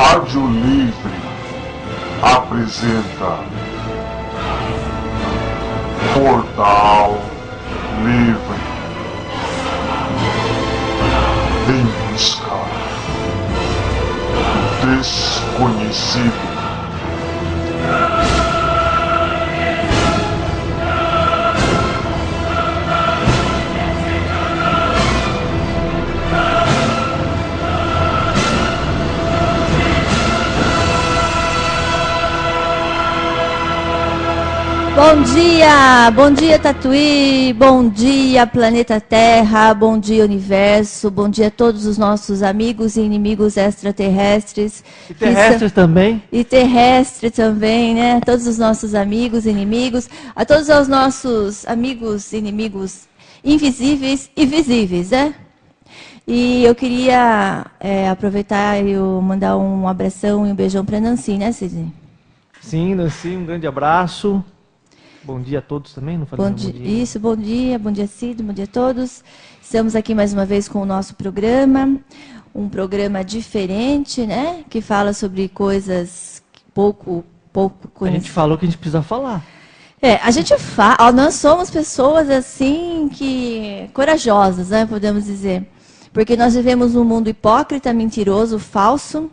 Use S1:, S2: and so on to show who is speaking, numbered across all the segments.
S1: Rádio Livre apresenta Portal Livre em busca do desconhecido.
S2: Bom dia Tatuí, bom dia planeta Terra, bom dia universo, bom dia a todos os nossos amigos e inimigos extraterrestres.
S3: E terrestres também.
S2: E terrestres também, né? Todos os nossos amigos e inimigos, a todos os nossos amigos e inimigos invisíveis e visíveis, né? E eu queria aproveitar e mandar um abração e um beijão para Nancy, né, Sidney?
S3: Sim, Nancy, um grande abraço. Bom dia a todos também, não falei
S2: bom dia. Isso, bom dia Cid, bom dia a todos. Estamos aqui mais uma vez com o nosso programa, um programa diferente, né? Que fala sobre coisas pouco conhecidas.
S3: A gente falou que a gente precisa falar.
S2: A gente fala, nós somos pessoas assim que corajosas, né? Podemos dizer. Porque nós vivemos num mundo hipócrita, mentiroso, falso,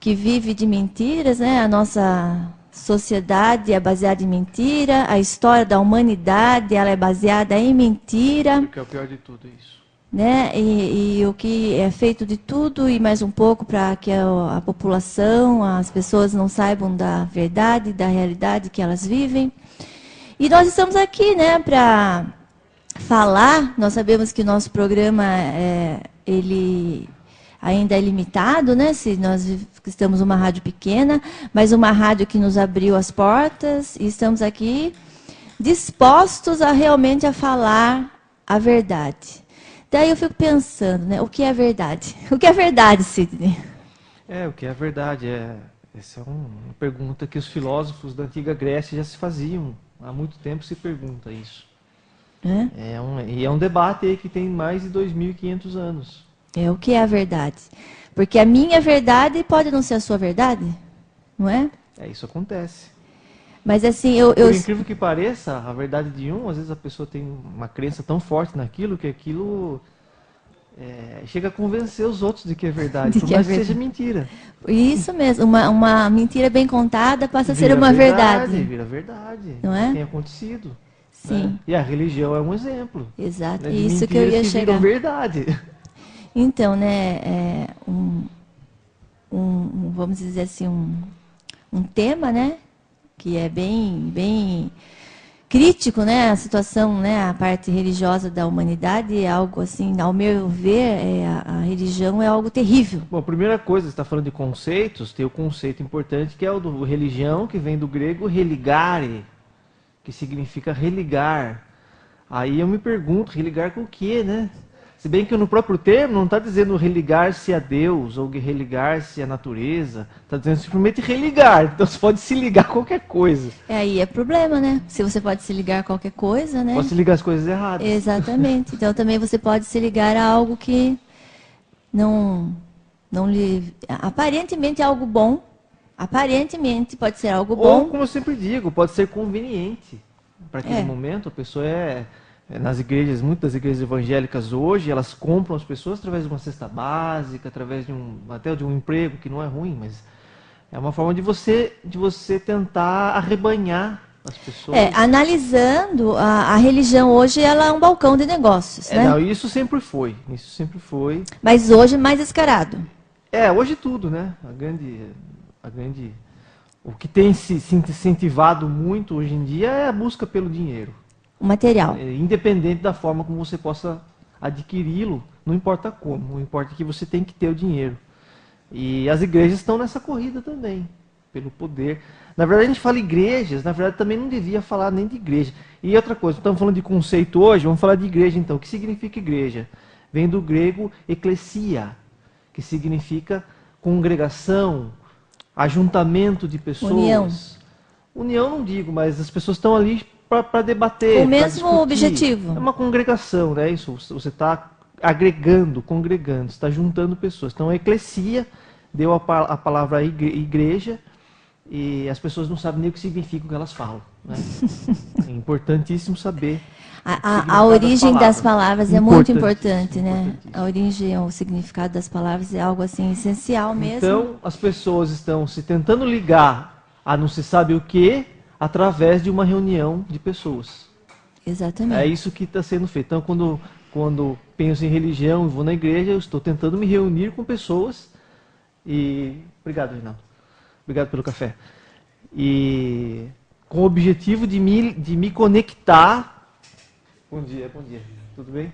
S2: que vive de mentiras, né? A nossa sociedade é baseada em mentira, a história da humanidade ela é baseada em mentira.
S3: O que é o pior de tudo isso.
S2: Né? E o que é feito de tudo e mais um pouco para que a população, as pessoas não saibam da verdade, da realidade que elas vivem. E nós estamos aqui, né, para falar. Nós sabemos que o nosso programa ele ainda é limitado, né? Se nós estamos numa rádio pequena, mas uma rádio que nos abriu as portas e estamos aqui dispostos a realmente falar a verdade. Daí eu fico pensando, né? O que é verdade? O que é verdade, Sidney?
S3: O que é verdade? Essa é uma pergunta que os filósofos da antiga Grécia já se faziam. Há muito tempo se pergunta isso. E é um debate aí que tem mais de 2.500 anos.
S2: O que é a verdade? Porque a minha verdade pode não ser a sua verdade, não é?
S3: Isso acontece.
S2: Mas assim,
S3: Por incrível que pareça, a verdade de um, às vezes a pessoa tem uma crença tão forte naquilo que aquilo chega a convencer os outros de que é verdade, por mais que seja mentira.
S2: Isso mesmo, uma mentira bem contada passa a ser uma verdade.
S3: Vira verdade,
S2: não é?
S3: Tem acontecido.
S2: Sim.
S3: Né? E a religião é um exemplo.
S2: Exato,
S3: né,
S2: isso que eu ia chegar.
S3: Viram verdade.
S2: Então, né, vamos dizer assim, um tema, né, que é bem crítico, né, a situação, né, a parte religiosa da humanidade é algo assim, ao meu ver, a religião é algo terrível.
S3: Bom, a primeira coisa, você está falando de conceitos, tem o conceito importante que é o do religião, que vem do grego religare, que significa religar. Aí eu me pergunto, religar com o quê, né? Se bem que no próprio termo não está dizendo religar-se a Deus ou religar-se à natureza, está dizendo simplesmente religar. Então você pode se ligar a qualquer coisa.
S2: Aí é problema, né? Se você pode se ligar a qualquer coisa, né?
S3: Pode se ligar às coisas erradas.
S2: Exatamente. Então também você pode se ligar a algo que não lhe... Aparentemente é algo bom. Aparentemente pode ser algo bom.
S3: Ou, como eu sempre digo, pode ser conveniente. Para aquele momento, a pessoa nas igrejas, muitas igrejas evangélicas hoje, elas compram as pessoas através de uma cesta básica, através até de um emprego, que não é ruim, mas é uma forma de você tentar arrebanhar as pessoas.
S2: Analisando, a religião hoje ela é um balcão de negócios, né?
S3: Não, isso sempre foi.
S2: Mas hoje mais descarado.
S3: Hoje tudo, né? O que tem se incentivado muito hoje em dia é a busca pelo dinheiro.
S2: O material.
S3: Independente da forma como você possa adquiri-lo, não importa como, importa que você tem que ter o dinheiro. E as igrejas estão nessa corrida também, pelo poder. Na verdade, a gente fala igrejas, na verdade também não devia falar nem de igreja. E outra coisa, estamos falando de conceito hoje, vamos falar de igreja então. O que significa igreja? Vem do grego eklesia, que significa congregação, ajuntamento de pessoas. União não digo, mas as pessoas estão ali para debater.
S2: O mesmo objetivo.
S3: É uma congregação, né? Isso, você está agregando, congregando, está juntando pessoas. Então, a eclesia deu a palavra igreja e as pessoas não sabem nem o que significa o que elas falam. Né? É importantíssimo saber.
S2: A origem das palavras é muito importante, né? A origem, o significado das palavras é algo assim essencial mesmo.
S3: Então, as pessoas estão se tentando ligar a não se sabe o que através de uma reunião de pessoas.
S2: Exatamente.
S3: É isso que está sendo feito. Então, quando penso em religião e vou na igreja, eu estou tentando me reunir com pessoas e... Obrigado, Reinaldo. Obrigado pelo café. E com o objetivo de me conectar. Bom dia. Tudo bem?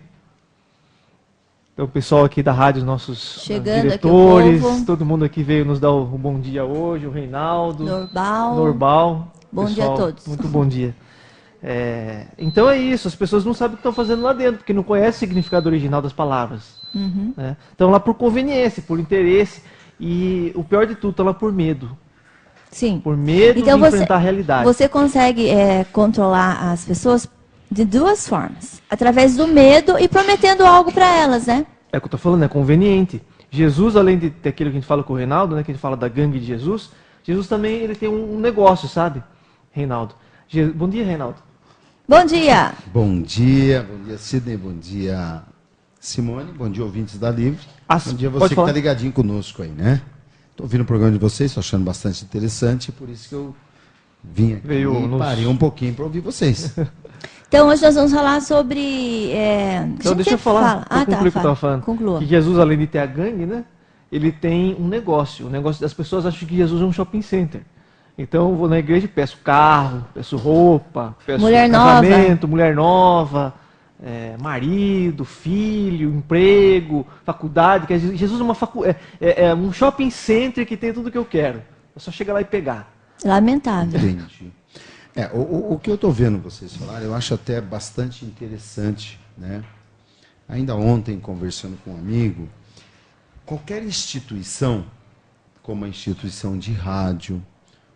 S3: Então, o pessoal aqui da rádio, nossos
S2: chegando
S3: diretores,
S2: aqui o povo.
S3: Todo mundo aqui veio nos dar o bom dia hoje, o Reinaldo,
S2: Norbal. Bom
S3: pessoal,
S2: dia a todos.
S3: Muito bom dia. Então é isso, as pessoas não sabem o que estão fazendo lá dentro, porque não conhecem o significado original das palavras.
S2: Uhum.
S3: Né? Estão lá por conveniência, por interesse, e o pior de tudo, estão lá por medo.
S2: Sim.
S3: Por medo
S2: então
S3: de enfrentar a realidade.
S2: Você consegue controlar as pessoas de duas formas. Através do medo e prometendo algo para elas, né?
S3: É o que eu estou falando, é conveniente. Jesus, além de ter aquilo que a gente fala com o Reinaldo, né, que a gente fala da gangue de Jesus, Jesus também ele tem um negócio, sabe, Reinaldo? Bom dia, Reinaldo.
S2: Bom dia.
S4: Bom dia, Sidney, bom dia, Simone, bom dia, ouvintes da Livre. Bom dia você que está ligadinho conosco aí, né? Estou ouvindo o programa de vocês, estou achando bastante interessante, por isso que eu vim aqui e parei um pouquinho para ouvir vocês.
S2: Então, hoje nós vamos falar sobre...
S3: Então, deixa eu falar, concluir o que eu estava falando.
S2: Conclua.
S3: Que Jesus, além de ter a gangue, né, ele tem um negócio. O negócio das pessoas acham que Jesus é um shopping center. Então, eu vou na igreja e peço carro, peço roupa, peço casamento, mulher nova, marido, filho, emprego, faculdade. Que Jesus é um shopping center que tem tudo que eu quero. É só chegar lá e pegar.
S2: Lamentável.
S4: Entendi. O que eu estou vendo vocês falarem, eu acho até bastante interessante, né? Ainda ontem, conversando com um amigo, qualquer instituição, como a instituição de rádio,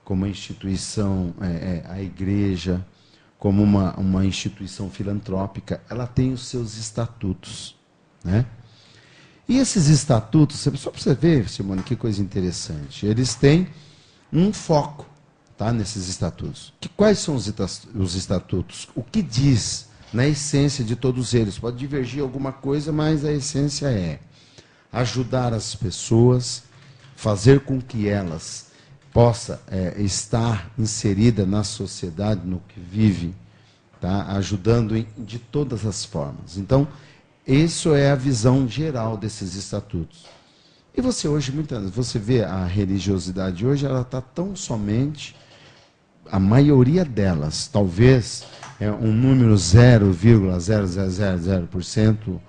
S4: como a instituição, a igreja, como uma instituição filantrópica, ela tem os seus estatutos, né? E esses estatutos, só para você ver, Simone, que coisa interessante, eles têm um foco. Tá, nesses estatutos. Quais são os estatutos? O que diz na essência de todos eles? Pode divergir alguma coisa, mas a essência é ajudar as pessoas, fazer com que elas possam estar inseridas na sociedade, no que vive, tá? Ajudando de todas as formas. Então, isso é a visão geral desses estatutos. E você hoje, muitas vezes, você vê a religiosidade hoje, ela está tão somente... A maioria delas, talvez um número 0,0000%,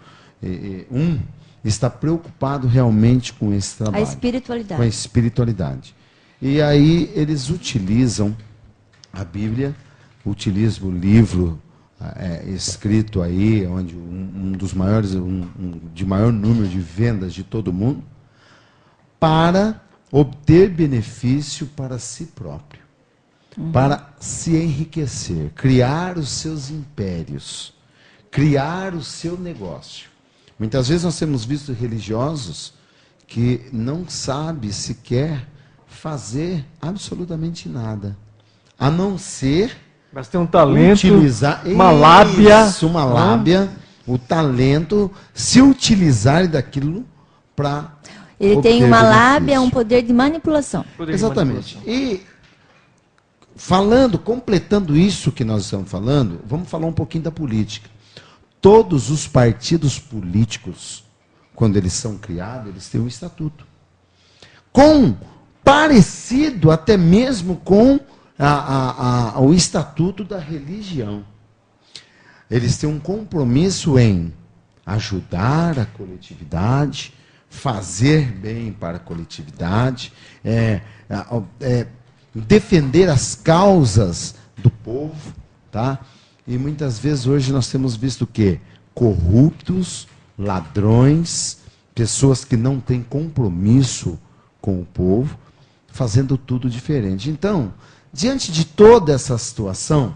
S4: está preocupado realmente com esse trabalho.
S2: A espiritualidade.
S4: Com a espiritualidade. E aí eles utilizam a Bíblia, utilizam o livro escrito aí, onde um dos maiores, de maior número de vendas de todo mundo, para obter benefício para si próprio. Para se enriquecer, criar os seus impérios, criar o seu negócio. Muitas vezes nós temos visto religiosos que não sabem sequer fazer absolutamente nada, a não ser
S3: mas tem um talento,
S4: utilizar
S3: uma lábia,
S4: o talento, se utilizar daquilo para
S2: ele tem uma lábia, um poder de manipulação.
S4: Exatamente. E completando isso que nós estamos falando, vamos falar um pouquinho da política. Todos os partidos políticos, quando eles são criados, eles têm um estatuto. Parecido até mesmo com o estatuto da religião. Eles têm um compromisso em ajudar a coletividade, fazer bem para a coletividade, defender as causas do povo, tá? E muitas vezes hoje nós temos visto o quê? Corruptos, ladrões, pessoas que não têm compromisso com o povo, fazendo tudo diferente. Então, diante de toda essa situação,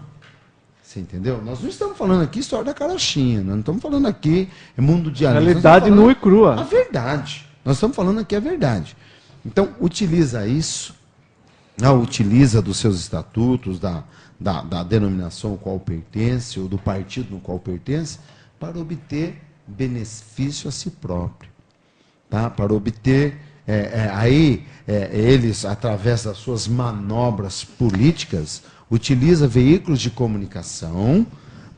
S4: você entendeu? Nós não estamos falando aqui história da carochinha, nós não estamos falando aqui mundo de
S3: realidade nua e crua.
S4: A verdade. Nós estamos falando aqui a verdade. Então, utiliza isso, né, utiliza dos seus estatutos, da denominação ao qual pertence, ou do partido no qual pertence, para obter benefício a si próprio. Tá? Para obter, eles, através das suas manobras políticas, utiliza veículos de comunicação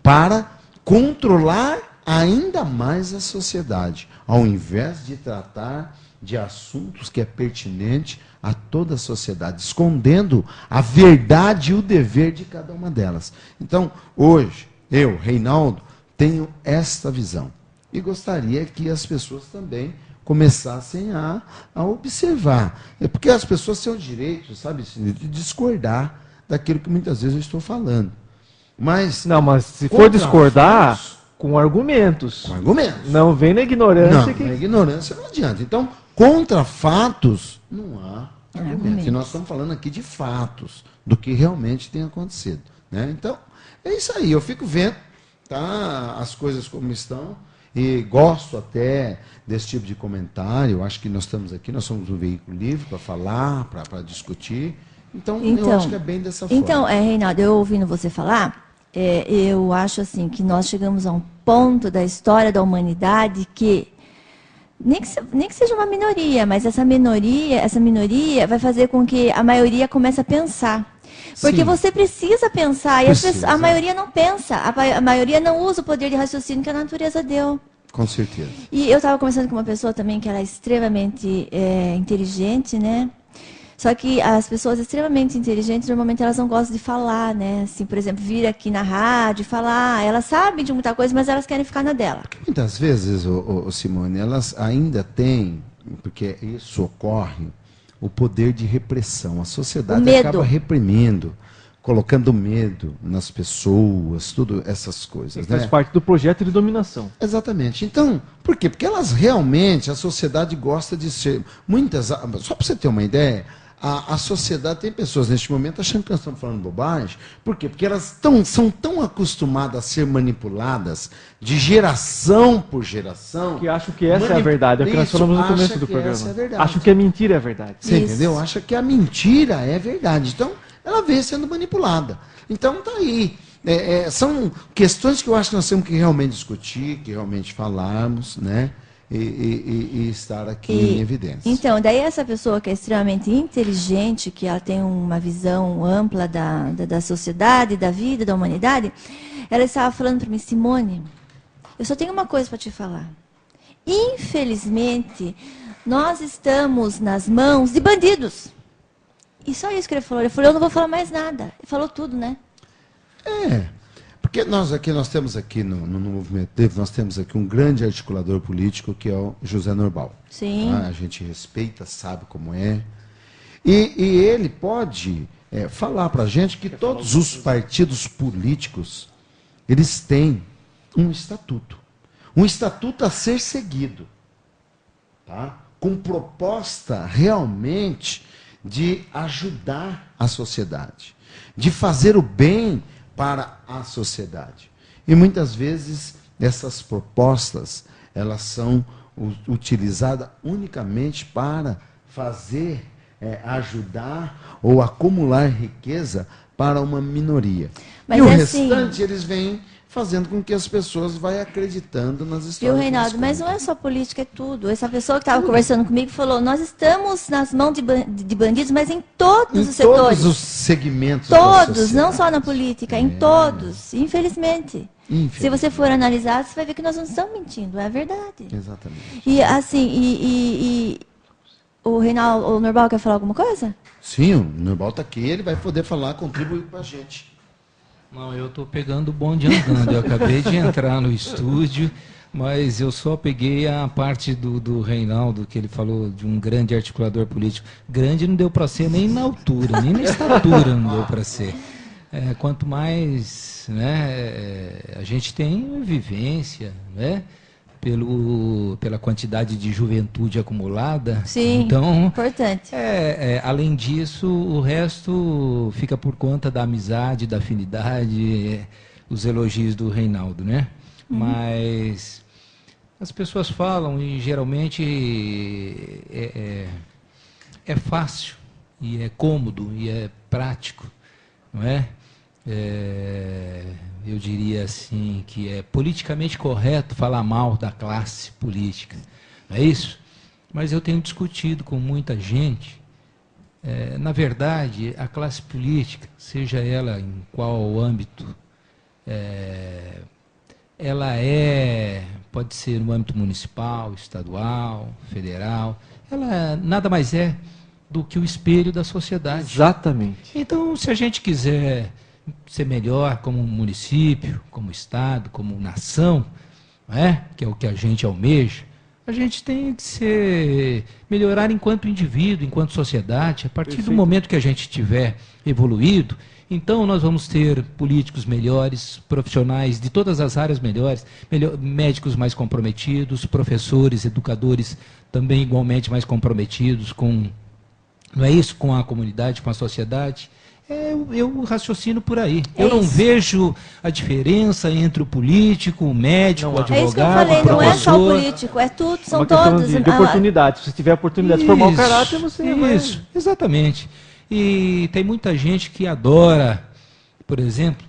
S4: para controlar ainda mais a sociedade, ao invés de tratar de assuntos que é pertinente a toda a sociedade, escondendo a verdade e o dever de cada uma delas. Então, hoje, eu, Reinaldo, tenho esta visão. E gostaria que as pessoas também começassem a observar. Porque as pessoas têm o direito, sabe, de discordar daquilo que muitas vezes eu estou falando. Mas
S3: se for discordar, com argumentos.
S4: Com argumentos.
S3: Não vem na ignorância.
S4: Não, na ignorância não adianta. Então, contra fatos, não há argumentos. E nós estamos falando aqui de fatos, do que realmente tem acontecido. Né? Então, é isso aí. Eu fico vendo, tá, as coisas como estão, e gosto até desse tipo de comentário. Eu acho que nós estamos aqui, nós somos um veículo livre para falar, para discutir. Então, eu acho que é bem dessa forma.
S2: Então, Reinaldo, eu ouvindo você falar, eu acho assim que nós chegamos a um ponto da história da humanidade que nem que seja uma minoria, mas essa minoria vai fazer com que a maioria comece a pensar. Porque
S4: Sim.
S2: Você precisa pensar, e a maioria não pensa, a maioria não usa o poder de raciocínio que a natureza deu.
S4: Com certeza.
S2: E eu estava conversando com uma pessoa também que ela é extremamente inteligente, né? Só que as pessoas extremamente inteligentes, normalmente elas não gostam de falar, né? Assim, por exemplo, vir aqui na rádio e falar, elas sabem de muita coisa, mas elas querem ficar na dela.
S4: Muitas vezes, Simone, elas ainda têm, porque isso ocorre, o poder de repressão. A sociedade acaba reprimindo, colocando medo nas pessoas, tudo essas coisas.
S3: Faz parte do projeto de dominação.
S4: Exatamente. Então, por quê? Porque elas realmente, a sociedade gosta de ser... Só para você ter uma ideia, a sociedade tem pessoas neste momento achando que nós estamos falando bobagem. Por quê? Porque elas são tão acostumadas a ser manipuladas de geração por geração.
S3: Que acham que essa é a verdade. É o que nós falamos no começo do programa. Acham que a mentira é a verdade.
S4: Você entendeu? Acha que a mentira é verdade. Então, ela vem sendo manipulada. Então, tá aí. São questões que eu acho que nós temos que realmente discutir, que realmente falarmos, né? E estar aqui em evidência.
S2: Então, daí essa pessoa que é extremamente inteligente, que ela tem uma visão ampla da sociedade, da vida, da humanidade, ela estava falando para mim, Simone, eu só tenho uma coisa para te falar. Infelizmente, nós estamos nas mãos de bandidos. E só isso que ele falou. Ele falou, eu não vou falar mais nada. Ele falou tudo, né?
S4: Porque nós temos aqui no Movimento Livre, nós temos aqui um grande articulador político, que é o José Norbal.
S2: Sim.
S4: Tá? A gente respeita, sabe como é. E ele pode falar para a gente que todos os partidos políticos, eles têm um estatuto. Um estatuto a ser seguido. Tá? Com proposta realmente de ajudar a sociedade, de fazer o bem para a sociedade. E muitas vezes essas propostas, elas são utilizadas unicamente para fazer, ajudar ou acumular riqueza para uma minoria.
S2: Mas
S4: e o
S2: assim,
S4: restante eles vêm fazendo com que as pessoas vão acreditando nas histórias.
S2: Viu, Reinaldo? Mas não é só política, é tudo. Essa pessoa que estava conversando comigo falou, nós estamos nas mãos de bandidos, mas em todos os setores.
S4: Todos os segmentos.
S2: Todos, não só na política, em todos, infelizmente. Se você for analisar, você vai ver que nós não estamos mentindo, é verdade.
S4: Exatamente.
S2: E assim, o Reinaldo, o Norbal quer falar alguma coisa?
S4: Sim, o Norbal está aqui, ele vai poder falar, contribuir com a gente.
S5: Não, eu estou pegando o bonde andando. Eu acabei de entrar no estúdio, mas eu só peguei a parte do Reinaldo, que ele falou de um grande articulador político. Grande não deu para ser nem na altura, nem na estatura não deu para ser. Quanto mais, né, a gente tem vivência, né, pela quantidade de juventude acumulada.
S2: Sim,
S5: então,
S2: importante.
S5: Além disso, o resto fica por conta da amizade, da afinidade, os elogios do Reinaldo, né? Mas as pessoas falam e geralmente é fácil, e é cômodo, e é prático, não é? Eu diria assim que é politicamente correto falar mal da classe política, não é isso? Mas eu tenho discutido com muita gente, na verdade, a classe política, seja ela em qual âmbito, ela pode ser no âmbito municipal, estadual, federal, ela nada mais é do que o espelho da sociedade.
S3: Exatamente.
S5: Então, se a gente quiser ser melhor como município, como estado, como nação, não é? Que é o que a gente almeja, a gente tem que melhorar enquanto indivíduo, enquanto sociedade. A partir do momento que a gente tiver evoluído, então nós vamos ter políticos melhores, profissionais de todas as áreas melhores, médicos mais comprometidos, professores, educadores também igualmente mais comprometidos com, não é isso, com a comunidade, com a sociedade. Eu raciocino por aí. Eu não vejo a diferença entre o político, o médico, o advogado,
S2: é isso que eu falei,
S5: o professor.
S2: Não é só o político, é tudo, são
S3: uma questão
S2: todos.
S3: de oportunidade. Se você tiver a oportunidade de formar o caráter, você
S5: Isso, exatamente. E tem muita gente que adora, por exemplo,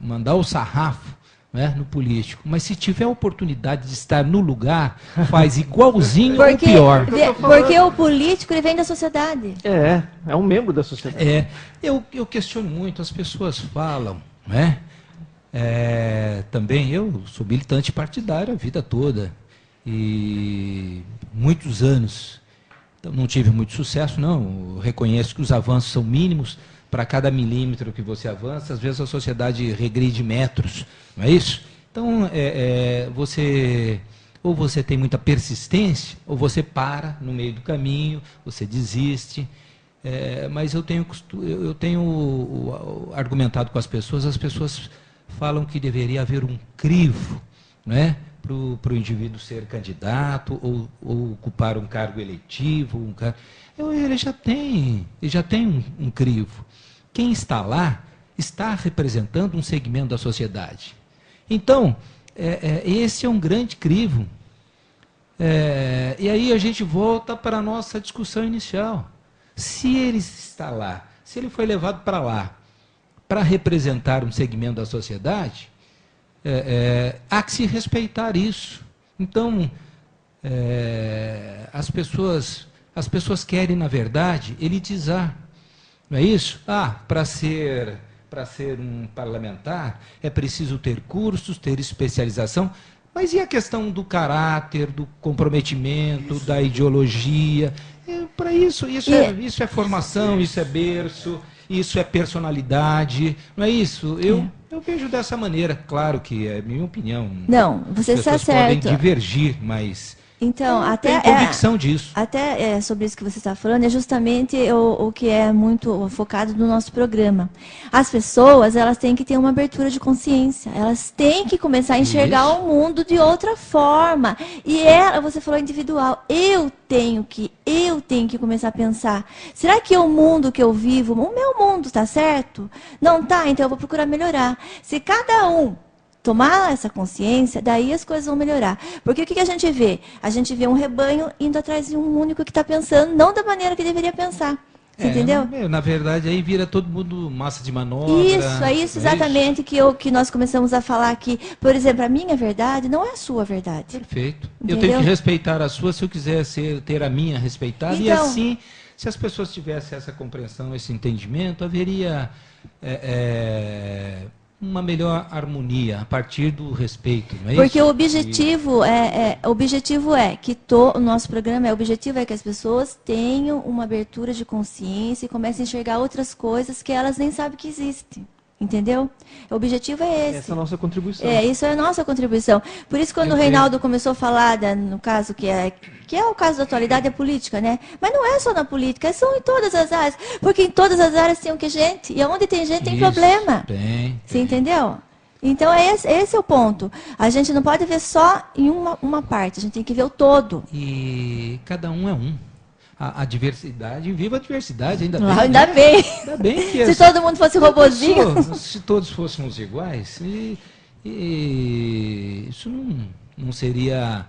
S5: mandar o sarrafo, né, no político. Mas se tiver a oportunidade de estar no lugar, faz igualzinho ou pior.
S2: Porque o político ele vem da sociedade.
S3: É um membro da sociedade.
S5: Eu questiono muito, as pessoas falam, né? Também eu sou militante partidário a vida toda, e muitos anos. Então, não tive muito sucesso, não. Eu reconheço que os avanços são mínimos. Para cada milímetro que você avança, às vezes a sociedade regride metros, não é isso? Então, ou você tem muita persistência, ou você para no meio do caminho, você desiste. Mas eu tenho argumentado com as pessoas falam que deveria haver um crivo, não é? Para o indivíduo ser candidato ou ocupar um cargo eletivo. Ele já tem um crivo. Quem está lá está representando um segmento da sociedade. Então, esse é um grande crivo. E aí a gente volta para a nossa discussão inicial. Se ele está lá, se ele foi levado para lá para representar um segmento da sociedade, há que se respeitar isso. Então, as pessoas querem, na verdade, elitizar. Não é isso? Para ser um parlamentar é preciso ter cursos, ter especialização. Mas e a questão do caráter, do comprometimento, da ideologia? Para isso é formação, isso é berço, isso é personalidade, não é isso? Eu vejo dessa maneira, claro que é minha opinião.
S2: Não, você está certo.
S5: Podem divergir, mas
S2: então,
S5: tenho convicção disso.
S2: Até sobre isso que você está falando, é justamente o que é muito focado no nosso programa. As pessoas, elas têm que ter uma abertura de consciência, elas têm que começar a enxergar o mundo de outra forma. E você falou individual, eu tenho que começar a pensar, será que o mundo que eu vivo, o meu mundo está certo? Não está, então eu vou procurar melhorar. Se cada um tomar essa consciência, daí as coisas vão melhorar. Porque o que a gente vê? A gente vê um rebanho indo atrás de um único que está pensando, não da maneira que deveria pensar. Você entendeu?
S5: Na verdade, aí vira todo mundo massa de manobra.
S2: Isso exatamente que nós começamos a falar aqui. Por exemplo, a minha verdade não é a sua verdade.
S5: Perfeito.
S2: Entendeu?
S5: Eu tenho que respeitar a sua se eu quiser ter a minha respeitada. Então, e assim, se as pessoas tivessem essa compreensão, esse entendimento, haveria uma melhor harmonia a partir do respeito, não é isso?
S2: Porque o objetivo o nosso programa é que as pessoas tenham uma abertura de consciência e comecem a enxergar outras coisas que elas nem sabem que existem. Entendeu? O objetivo é esse.
S3: Essa é a nossa contribuição.
S2: Isso é a nossa contribuição. Por isso, quando o Reinaldo começou a falar, no caso que é o caso da atualidade, é política, né? Mas não é só na política, são em todas as áreas. Porque em todas as áreas tem o que gente, e onde tem gente tem problema. Você entendeu? Então, esse é o ponto. A gente não pode ver só em uma parte, a gente tem que ver o todo.
S5: E cada um é um. A diversidade, viva a diversidade, ainda
S2: bem.
S5: Ainda bem que
S2: se todo mundo fosse robozinho.
S5: Se todos fôssemos iguais, isso não seria.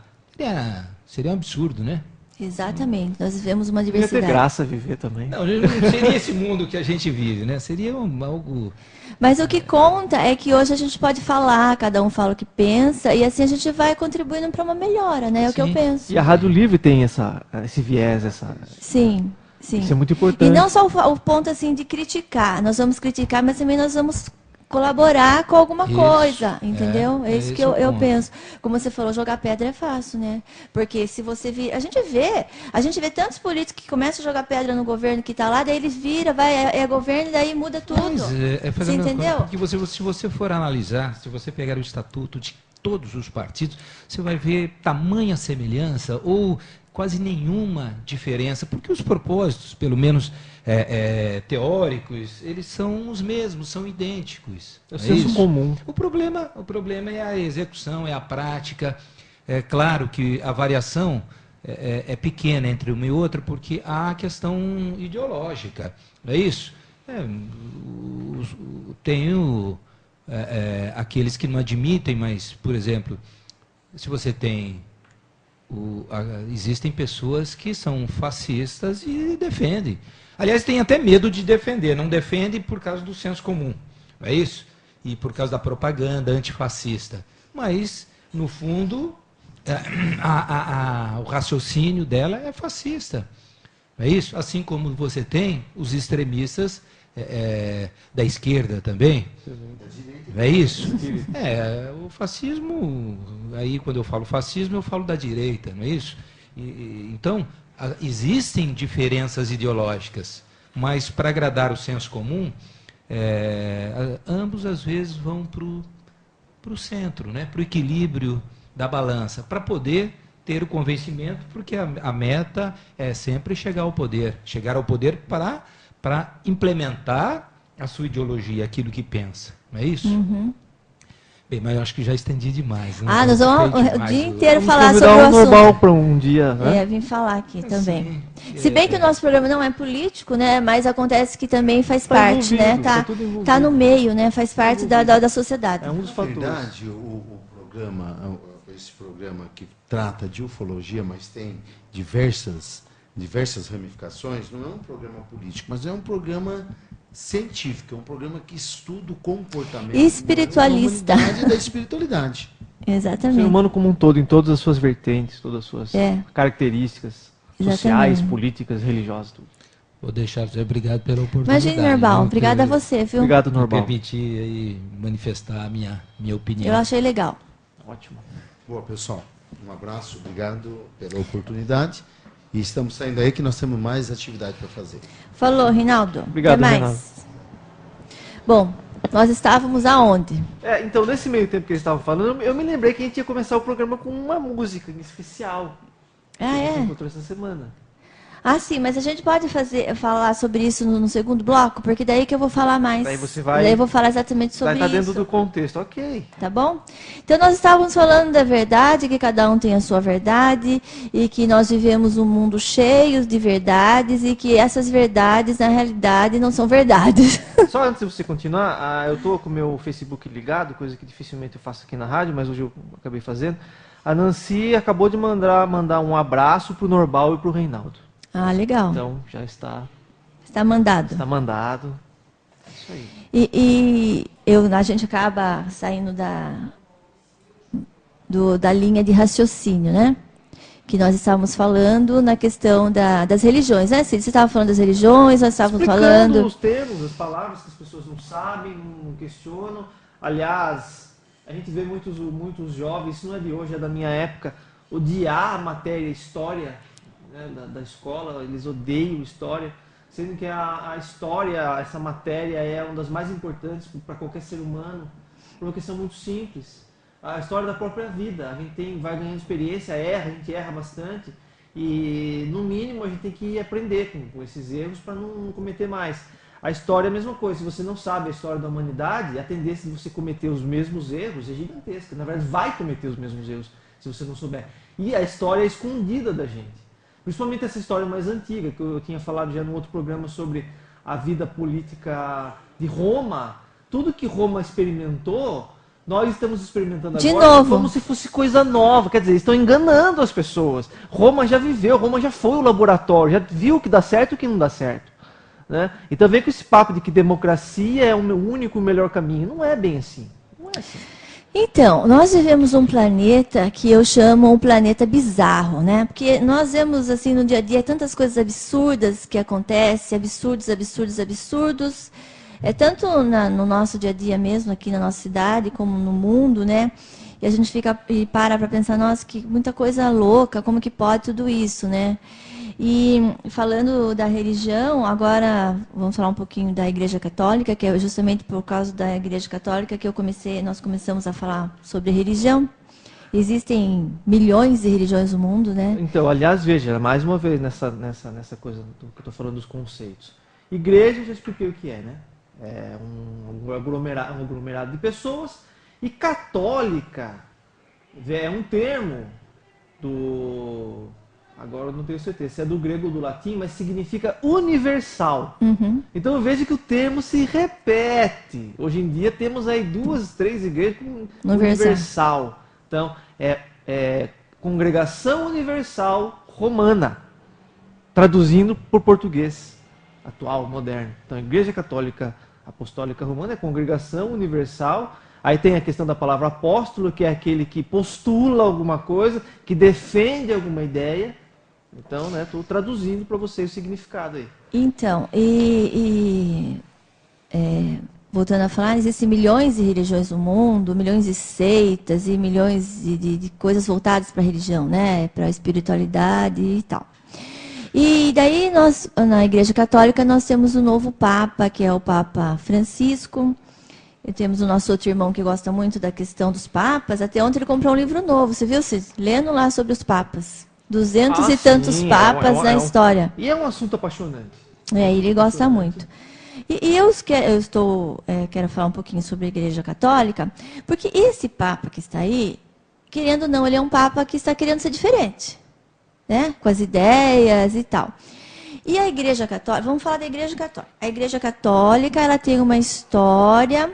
S5: Seria um absurdo, né?
S2: Exatamente. Nós vivemos uma
S3: Ia ter
S2: diversidade.
S3: graça viver também.
S5: Não seria esse mundo que a gente vive, né? Seria algo...
S2: Mas o que conta é que hoje a gente pode falar, cada um fala o que pensa, e assim a gente vai contribuindo para uma melhora, né? É o que eu
S5: Sim.
S2: penso.
S3: E a Rádio Livre tem esse viés,
S2: Sim, sim.
S3: isso é muito importante.
S2: E não só o ponto assim de criticar. Nós vamos criticar, mas também nós vamos colaborar com alguma
S5: Isso,
S2: coisa, entendeu? É isso
S5: esse
S2: que
S5: é o
S2: eu
S5: ponto.
S2: penso. Como você falou, jogar pedra é fácil, né? Porque se você vir, a gente vê tantos políticos que começam a jogar pedra no governo que está lá, daí eles viram, é governo e daí muda tudo.
S5: Mas
S2: Você
S5: fazendo
S2: entendeu?
S5: Porque se você for analisar, se você pegar o estatuto de todos os partidos, você vai ver tamanha semelhança ou quase nenhuma diferença, porque os propósitos, pelo menos teóricos, eles são os mesmos, são idênticos.
S3: É o
S5: não
S3: senso
S5: isso?
S3: comum.
S5: O problema é a execução, é a prática. É claro que a variação é pequena entre uma e outra, porque há a questão ideológica, não é isso? Tenho aqueles que não admitem, mas, por exemplo, se você tem... existem pessoas que são fascistas e defendem. Aliás, tem até medo de defender, não defende por causa do senso comum, não é isso? E por causa da propaganda antifascista. Mas, no fundo, o raciocínio dela é fascista, não é isso? Assim como você tem os extremistas da esquerda também, não é isso? O fascismo, aí quando eu falo fascismo, eu falo da direita, não é isso? Então, existem diferenças ideológicas, mas para agradar o senso comum, ambos às vezes vão para o centro, né? Para o equilíbrio da balança, para poder ter o convencimento, porque a meta é sempre chegar ao poder para implementar a sua ideologia, aquilo que pensa, não é isso?
S2: Uhum.
S5: Bem, mas eu acho que já estendi demais. Né?
S2: Nós vamos
S5: Falei
S2: o
S5: demais
S2: dia
S5: hoje.
S2: inteiro
S3: Vamos
S2: falar
S3: convidar
S2: sobre o
S3: o Normal
S2: assunto.
S3: para um dia, né?
S2: Vim falar aqui também.
S5: Sim,
S2: Se bem que o nosso programa não é político, né? Mas acontece que também faz parte, né?
S3: envolvido, tá tudo envolvido.
S2: Tá no meio, né? Faz parte da sociedade.
S3: É um dos
S4: Na
S3: fatores.
S4: verdade, esse programa que trata de ufologia, mas tem diversas ramificações, não é um programa político, mas é um programa científico, é um programa que estuda o comportamento
S2: Espiritualista.
S4: da humanidade e da espiritualidade.
S3: O ser
S2: Exatamente.
S3: humano como um todo, em todas as suas vertentes, todas as suas características sociais,
S2: Exatamente.
S3: políticas, religiosas, tudo.
S5: Vou deixar você. Obrigado pela oportunidade.
S2: Imagina, Normal.
S5: viu,
S2: Obrigada a
S5: por
S2: você, viu?
S3: Obrigado,
S5: me
S3: Normal.
S5: permitir aí manifestar a minha opinião.
S2: Eu achei legal.
S3: Ótimo.
S4: Boa, pessoal. Um abraço, obrigado pela oportunidade. E estamos saindo aí que nós temos mais atividade para fazer.
S2: Falou, Rinaldo.
S3: Obrigado,
S2: Até mais.
S3: Renato.
S2: Bom, nós estávamos aonde?
S3: Então, nesse meio tempo que eles estavam falando, eu me lembrei que a gente ia começar o programa com uma música em especial.
S2: Ah,
S3: Que a gente
S2: é?
S3: encontrou essa semana.
S2: Ah, sim, mas a gente pode falar sobre isso no segundo bloco, porque daí que eu vou falar mais.
S3: Daí você vai-
S2: Daí eu vou falar exatamente sobre
S3: Vai estar
S2: isso.
S3: dentro do contexto, ok.
S2: Tá bom? Então nós estávamos falando da verdade, que cada um tem a sua verdade, e que nós vivemos um mundo cheio de verdades, e que essas verdades, na realidade, não são verdades.
S3: Só antes de você continuar, eu estou com o meu Facebook ligado, coisa que dificilmente eu faço aqui na rádio, mas hoje eu acabei fazendo. A Nancy acabou de mandar um abraço pro Normal e pro Reinaldo.
S2: Ah, legal.
S3: Então, já está
S2: Está mandado.
S3: É isso aí.
S2: E a gente acaba saindo da linha de raciocínio, né? Que nós estávamos falando na questão das religiões, né, Cid? Você estava falando das religiões, nós estávamos
S3: Explicando
S2: falando...
S3: os termos, as palavras que as pessoas não sabem, não questionam. Aliás, a gente vê muitos jovens, isso não é de hoje, é da minha época, odiar a matéria história, né, da escola, eles odeiam história, sendo que a história, essa matéria é uma das mais importantes para qualquer ser humano, por uma questão muito simples. A história da própria vida, a gente vai ganhando experiência, a gente erra bastante, e no mínimo a gente tem que aprender com esses erros para não cometer mais. A história é a mesma coisa, se você não sabe a história da humanidade, a tendência de você cometer os mesmos erros é gigantesca, na verdade vai cometer os mesmos erros se você não souber. E a história é escondida da gente. Principalmente essa história mais antiga, que eu tinha falado já no outro programa sobre a vida política de Roma. Tudo que Roma experimentou Nós estamos experimentando
S2: De
S3: agora
S2: novo.
S3: como se fosse coisa nova. Quer dizer, estão enganando as pessoas. Roma já viveu, Roma já foi o laboratório, já viu o que dá certo e o que não dá certo. Né? E também com esse papo de que democracia é o único e melhor caminho. Não é bem assim. Não é assim.
S2: Então, nós vivemos um planeta que eu chamo um planeta bizarro, né? Porque nós vemos, assim, no dia a dia, tantas coisas absurdas que acontecem, absurdos. É tanto no nosso dia a dia mesmo, aqui na nossa cidade, como no mundo, né? E a gente fica e para pensar, nossa, que muita coisa louca, como que pode tudo isso, né? E falando da religião, agora vamos falar um pouquinho da Igreja Católica, que é justamente por causa da Igreja Católica que nós começamos a falar sobre religião. Existem milhões de religiões no mundo, né?
S3: Então, aliás, veja, mais uma vez nessa coisa do que eu estou falando dos conceitos. Igreja, eu já expliquei o que é, né? É um aglomerado de pessoas. E católica é um termo do... Agora eu não tenho certeza se é do grego ou do latim, mas significa universal.
S2: Uhum.
S3: Então eu vejo que o termo se repete. Hoje em dia temos aí 2, 3 igrejas com universal. Então é Congregação Universal Romana, traduzindo por português atual, moderno. Então a Igreja Católica Apostólica Romana é Congregação Universal. Aí tem a questão da palavra apóstolo, que é aquele que postula alguma coisa, que defende alguma ideia. Então, né, estou traduzindo para vocês o significado aí.
S2: Então, voltando a falar, existem milhões de religiões no mundo, milhões de seitas e milhões de coisas voltadas para a religião, né, para a espiritualidade e tal. E daí nós, na Igreja Católica, nós temos o novo Papa, que é o Papa Francisco. E temos o nosso outro irmão que gosta muito da questão dos papas. Até ontem ele comprou um livro novo, você viu, Cid? Lendo lá sobre os papas. 200 e tantos papas na história.
S3: E é um assunto apaixonante.
S2: Ele gosta muito. E eu quero falar um pouquinho sobre a Igreja Católica, porque esse Papa que está aí, querendo ou não, ele é um Papa que está querendo ser diferente, né? Com as ideias e tal. E a Igreja Católica, vamos falar da Igreja Católica. A Igreja Católica, ela tem uma história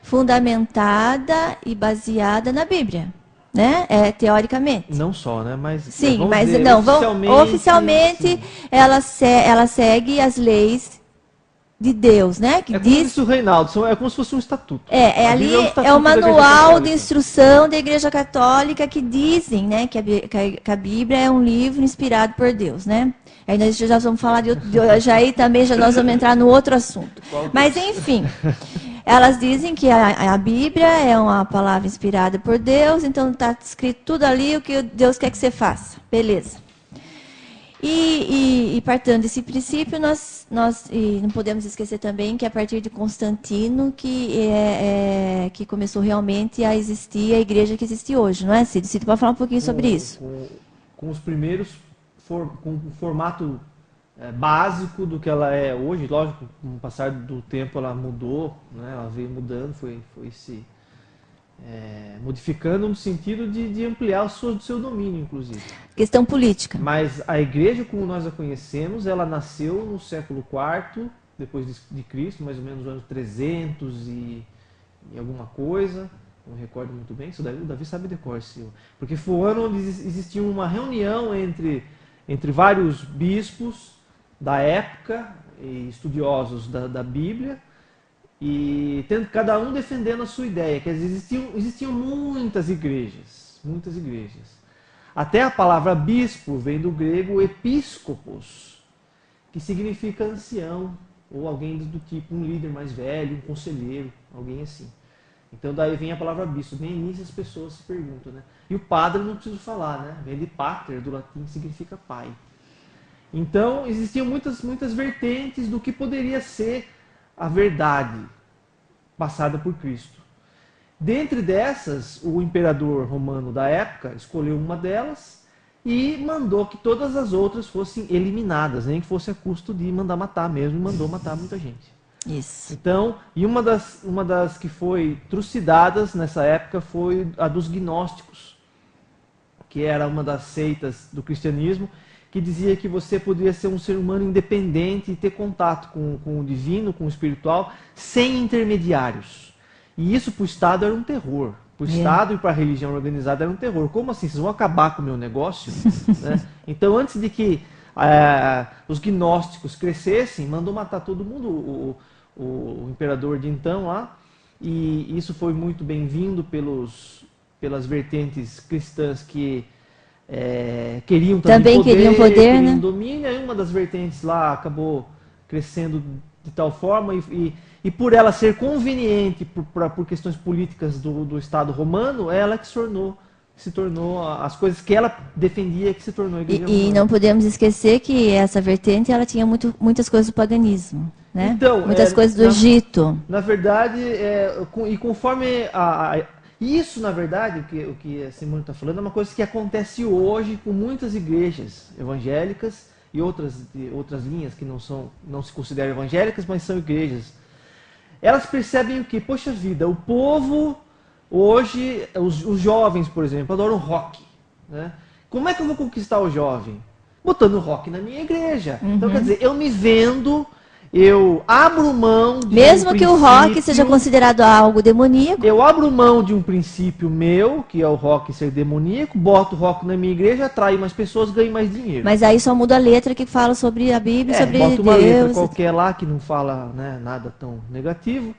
S2: fundamentada e baseada na Bíblia, né? Teoricamente.
S3: Não só, né? Mas
S2: sim, mas dizer, não, oficialmente ela segue as leis de Deus, né? Que
S3: como disse o Reinaldo, é como se fosse um estatuto.
S2: Ali é o manual de instrução da Igreja Católica que dizem, né, que a Bíblia é um livro inspirado por Deus, né? Aí nós já vamos falar nós vamos entrar no outro assunto. Mas enfim, elas dizem que a Bíblia é uma palavra inspirada por Deus, então está escrito tudo ali o que Deus quer que você faça. Beleza. E partindo desse princípio, nós não podemos esquecer também que a partir de Constantino que começou realmente a existir a igreja que existe hoje, não é, Cid? Cid, pode falar um pouquinho sobre isso?
S3: Com os primeiros, com o formato básico do que ela é hoje, lógico, com o passar do tempo ela mudou, né? Ela veio mudando, foi se modificando no sentido de ampliar o seu domínio, inclusive.
S2: Questão política.
S3: Mas a igreja, como nós a conhecemos, ela nasceu no século IV, depois de Cristo, mais ou menos no ano 300 e alguma coisa, não me recordo muito bem, isso daí o Davi sabe de cor, porque foi o ano onde existia uma reunião entre vários bispos da época, e estudiosos da Bíblia, e cada um defendendo a sua ideia. Quer dizer, existiam muitas igrejas. Até a palavra bispo vem do grego episcopos, que significa ancião, ou alguém do tipo um líder mais velho, um conselheiro, alguém assim. Então daí vem a palavra bispo. Nem nisso as pessoas se perguntam, né? E o padre não preciso falar, né? Vem de pater, do latim, significa pai. Então existiam muitas vertentes do que poderia ser a verdade passada por Cristo. Dentre dessas, o imperador romano da época escolheu uma delas e mandou que todas as outras fossem eliminadas, nem que fosse a custo de mandar matar mesmo, e mandou matar muita gente.
S2: Isso.
S3: Então, e uma das que foi trucidadas nessa época foi a dos gnósticos, que era uma das seitas do cristianismo, que dizia que você poderia ser um ser humano independente e ter contato com o divino, com o espiritual, sem intermediários. E isso para o Estado era um terror. Para o Estado e para a religião organizada era um terror. Como assim? Vocês vão acabar com o meu negócio? Né? Então, antes de que os gnósticos crescessem, mandou matar todo mundo, o imperador de então lá. E isso foi muito bem-vindo pelas vertentes cristãs que queriam também
S2: queriam poder,
S3: queriam
S2: né?
S3: domínio. Aí uma das vertentes lá acabou crescendo de tal forma e por ela ser conveniente por questões políticas do Estado romano, ela que se tornou as coisas que ela defendia, que se tornou a Igreja
S2: E
S3: Romana.
S2: não podemos esquecer que essa vertente ela tinha muitas coisas do paganismo, né?
S3: Então,
S2: muitas coisas do Egito.
S3: Na verdade, e conforme isso, na verdade, o que a Simone está falando, é uma coisa que acontece hoje com muitas igrejas evangélicas e outras linhas que não se consideram evangélicas, mas são igrejas. Elas percebem o que? Poxa vida, o povo hoje, os jovens, por exemplo, adoram rock. Né? Como é que eu vou conquistar o jovem? Botando rock na minha igreja. Então, quer dizer, eu me vendo, eu abro mão de
S2: Mesmo que o rock seja considerado algo demoníaco.
S3: Eu abro mão de um princípio meu, que é o rock ser demoníaco, boto o rock na minha igreja, atraio mais pessoas, ganho mais dinheiro.
S2: Mas aí só muda a letra que fala sobre a Bíblia, sobre
S3: bota uma letra
S2: Deus.
S3: qualquer lá que não fala, né, nada tão negativo.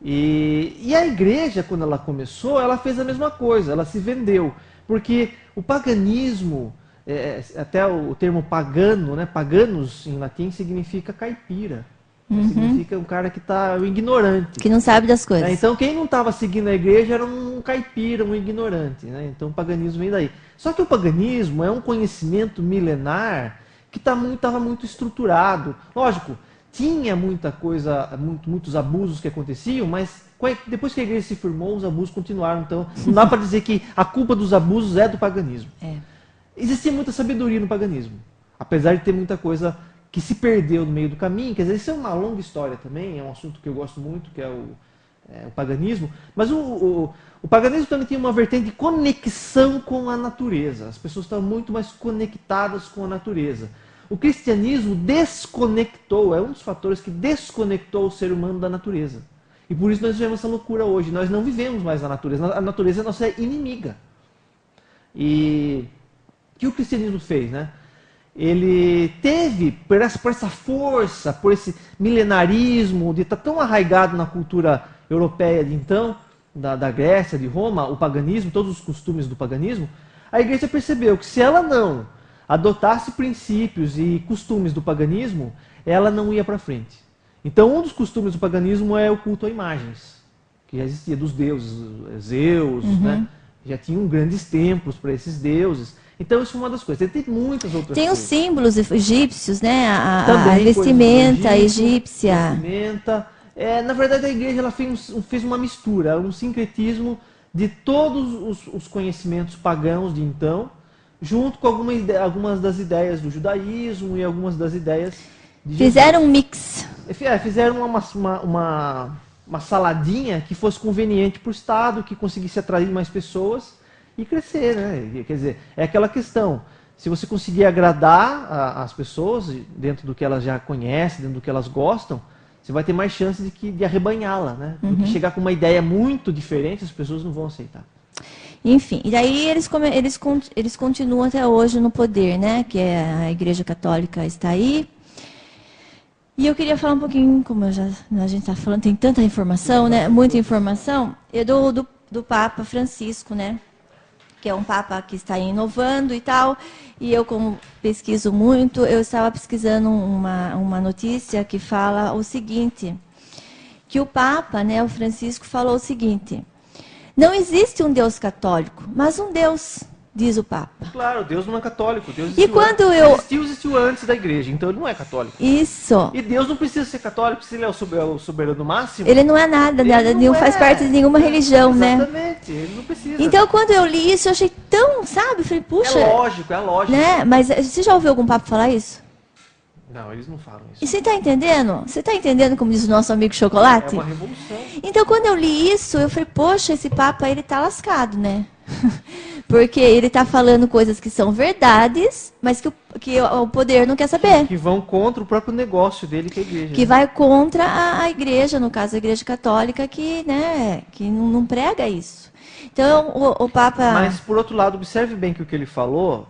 S3: E a igreja, quando ela começou, ela fez a mesma coisa, ela se vendeu. Porque o paganismo, até o termo pagano, né, paganos em latim significa caipira. Significa um cara que está ignorante.
S2: Que não sabe das coisas.
S3: Então quem não estava seguindo a igreja era um caipira, um ignorante. Né? Então o paganismo vem daí. Só que o paganismo é um conhecimento milenar que estava muito estruturado. Lógico, tinha muita coisa, muitos abusos que aconteciam, mas depois que a igreja se firmou, os abusos continuaram. Então não dá para dizer que a culpa dos abusos é do paganismo. Existia muita sabedoria no paganismo, apesar de ter muita coisa que se perdeu no meio do caminho. Quer dizer, isso é uma longa história também, é um assunto que eu gosto muito, que é o paganismo. Mas o paganismo também tinha uma vertente de conexão com a natureza. As pessoas estavam muito mais conectadas com a natureza. O cristianismo desconectou, é um dos fatores que desconectou o ser humano da natureza. E por isso nós vivemos essa loucura hoje. Nós não vivemos mais na natureza. A natureza é nossa inimiga. E o que o cristianismo fez, né? Ele teve, por essa força, por esse milenarismo, de estar tão arraigado na cultura europeia de então, da Grécia, de Roma, o paganismo, todos os costumes do paganismo, a igreja percebeu que se ela não adotasse princípios e costumes do paganismo, ela não ia para frente. Então, um dos costumes do paganismo é o culto a imagens, que já existia dos deuses, Zeus, né? Já tinham grandes templos para esses deuses. Então, isso é uma das coisas. Tem muitas outras
S2: Tem
S3: coisas.
S2: os símbolos egípcios, né? A
S3: Também
S2: vestimenta
S3: coisas do Egito,
S2: egípcia.
S3: Vestimenta. Na verdade, a igreja ela fez uma mistura, um sincretismo de todos os conhecimentos pagãos de então, junto com algumas das ideias do judaísmo e algumas das ideias de Jesus.
S2: Fizeram um mix.
S3: Fizeram uma saladinha que fosse conveniente para o Estado, que conseguisse atrair mais pessoas e crescer, né? Quer dizer, é aquela questão, se você conseguir agradar as pessoas dentro do que elas já conhecem, dentro do que elas gostam, você vai ter mais chance de arrebanhá-la, né? Do que chegar com uma ideia muito diferente, as pessoas não vão aceitar.
S2: Enfim, e daí eles continuam até hoje no poder, né? Que a Igreja Católica está aí. E eu queria falar um pouquinho, como a gente está falando, tem tanta informação, né? Muita informação. Do Papa Francisco, né? Que é um Papa que está inovando e tal. E eu, como pesquiso muito, eu estava pesquisando uma notícia que fala o seguinte, que o Papa, né, o Francisco, falou o seguinte: não existe um Deus católico, mas um Deus, diz o Papa.
S3: Claro, Deus não é católico. Deus
S2: E quando eu...
S3: existiu antes da igreja, então ele não é católico.
S2: Isso.
S3: E Deus não precisa ser católico, se ele é o soberano máximo.
S2: Ele não é nada, não faz parte de nenhuma religião, né?
S3: Exatamente, ele não precisa.
S2: Então, quando eu li isso, eu achei tão, sabe? Falei, puxa...
S3: É lógico.
S2: Né? Mas você já ouviu algum Papa falar isso?
S3: Não, eles não falam isso.
S2: E você está entendendo? Você está entendendo, como diz o nosso amigo Chocolate?
S3: É uma revolução.
S2: Então, quando eu li isso, eu falei, poxa, esse Papa, ele tá lascado, né? Porque ele está falando coisas que são verdades, mas que o poder não quer saber.
S3: Que vão contra o próprio negócio dele, que é a igreja.
S2: Que vai contra a igreja, no caso a igreja católica, que não prega isso. Então o Papa...
S3: Mas, por outro lado, observe bem que o que ele falou,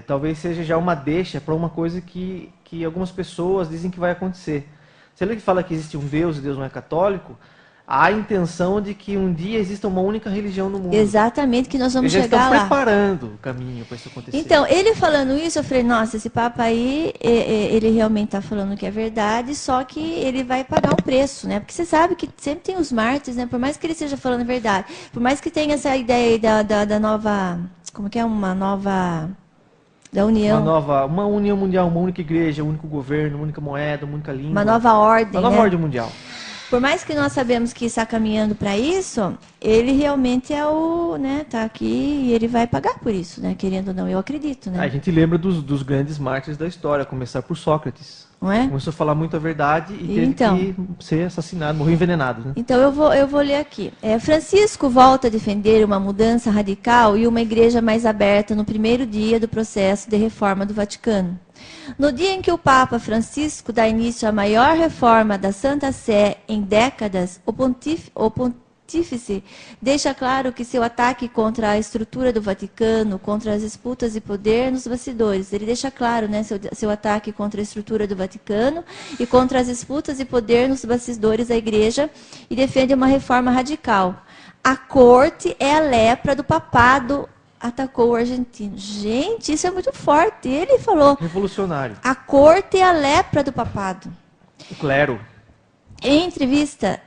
S3: talvez seja já uma deixa para uma coisa que algumas pessoas dizem que vai acontecer. Se ele fala que existe um Deus e Deus não é católico, há a intenção de que um dia exista uma única religião no mundo.
S2: Exatamente, que nós vamos
S3: Eles já
S2: chegar
S3: estão
S2: lá.
S3: preparando o caminho para isso acontecer.
S2: Então, ele falando isso, eu falei, nossa, esse Papa aí, ele realmente está falando que é verdade, só que ele vai pagar um preço, né? Porque você sabe que sempre tem os mártires, né? Por mais que ele esteja falando a verdade, por mais que tenha essa ideia aí da nova, como que é, uma nova... Da união.
S3: Uma união mundial, uma única igreja, um único governo, uma única moeda, uma única língua.
S2: Uma nova ordem,
S3: Uma nova
S2: né?
S3: ordem mundial.
S2: Por mais que nós sabemos que está caminhando para isso, ele realmente é o, né, tá aqui e ele vai pagar por isso, né? Querendo ou não, eu acredito, né?
S3: A gente lembra dos grandes mártires da história, a começar por Sócrates.
S2: Não é?
S3: Começou a falar muito a verdade e teve
S2: Então.
S3: que ser assassinado, morreu envenenado, né?
S2: Então eu vou ler aqui. Francisco volta a defender uma mudança radical e uma igreja mais aberta no primeiro dia do processo de reforma do Vaticano. No dia em que o Papa Francisco dá início à maior reforma da Santa Sé em décadas, o pontífice deixa claro que seu ataque contra a estrutura do Vaticano, contra as disputas de poder nos bastidores, ele deixa claro, né, seu ataque contra a estrutura do Vaticano e contra as disputas de poder nos bastidores da Igreja e defende uma reforma radical. A corte é a lepra do papado, atacou o argentino. Gente, isso é muito forte. Ele falou,
S3: Revolucionário.
S2: a corte é a lepra do papado.
S3: O clero.
S2: Em entrevista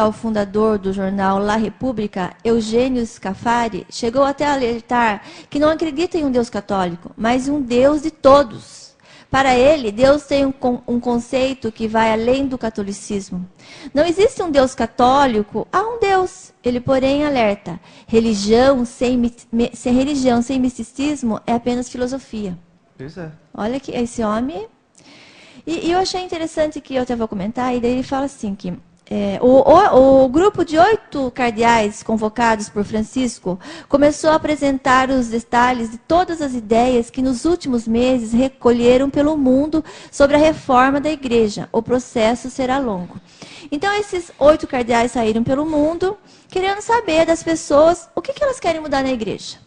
S2: ao fundador do jornal La República, Eugênio Scafari, chegou até a alertar que não acredita em um Deus católico, mas em um Deus de todos. Para ele, Deus tem um conceito que vai além do catolicismo. Não existe um Deus católico, há um Deus. Ele, porém, alerta: religião sem misticismo é apenas filosofia.
S3: Pois é.
S2: Olha que esse homem... E eu achei interessante que eu até vou comentar, e daí ele fala assim que o grupo de 8 cardeais convocados por Francisco começou a apresentar os detalhes de todas as ideias que nos últimos meses recolheram pelo mundo sobre a reforma da igreja. O processo será longo. Então esses 8 cardeais saíram pelo mundo querendo saber das pessoas o que elas querem mudar na igreja.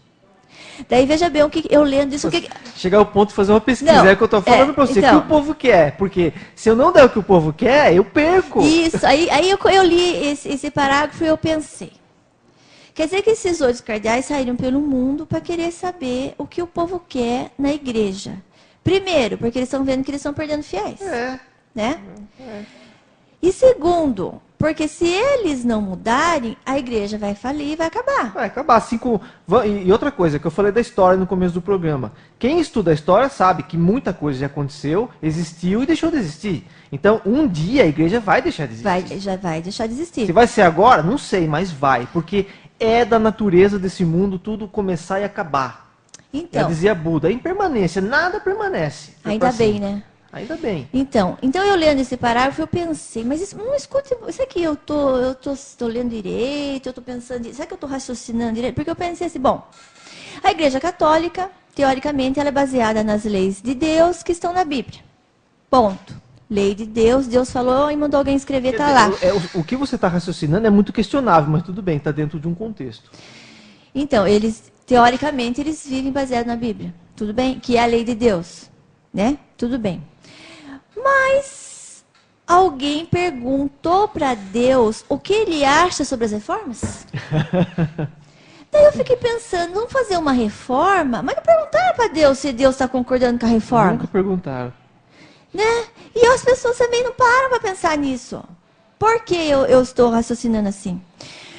S2: Daí veja bem o que eu lendo isso.
S3: Chegar ao ponto de fazer uma pesquisa,
S2: Não,
S3: é o que eu estou falando para você,
S2: então,
S3: o que o povo quer. Porque se eu não der o que o povo quer, eu perco.
S2: Isso, aí eu li esse parágrafo e eu pensei. Quer dizer que esses 8 cardeais saíram pelo mundo para querer saber o que o povo quer na igreja. Primeiro, porque eles estão vendo que eles estão perdendo fiéis. Né? E segundo, porque se eles não mudarem, a igreja vai falir e vai acabar.
S3: Vai acabar assim com... E outra coisa, que eu falei da história no começo do programa. Quem estuda a história sabe que muita coisa já aconteceu, existiu e deixou de existir. Então, um dia a igreja vai deixar de existir.
S2: Já vai deixar de existir.
S3: Se vai ser agora, não sei, mas vai. Porque é da natureza desse mundo tudo começar e acabar.
S2: Então,
S3: Já dizia Buda, a impermanência, nada permanece.
S2: Ainda bem, né?
S3: Ainda bem.
S2: Então eu lendo esse parágrafo, eu pensei, mas isso, não escute, será que eu tô lendo direito, eu tô pensando, será que eu tô raciocinando direito? Porque eu pensei assim, bom, a Igreja Católica, teoricamente, ela é baseada nas leis de Deus que estão na Bíblia. Ponto. Lei de Deus, Deus falou e mandou alguém escrever, tá lá.
S3: O que você está raciocinando é muito questionável, mas tudo bem, está dentro de um contexto.
S2: Então, teoricamente, eles vivem baseado na Bíblia. Tudo bem? Que é a lei de Deus, né? Tudo bem. Mas alguém perguntou para Deus o que ele acha sobre as reformas? Daí eu fiquei pensando, vamos fazer uma reforma? Mas não perguntaram para Deus se Deus está concordando com a reforma.
S3: Nunca perguntaram.
S2: Né? E as pessoas também não param para pensar nisso. Por que eu estou raciocinando assim?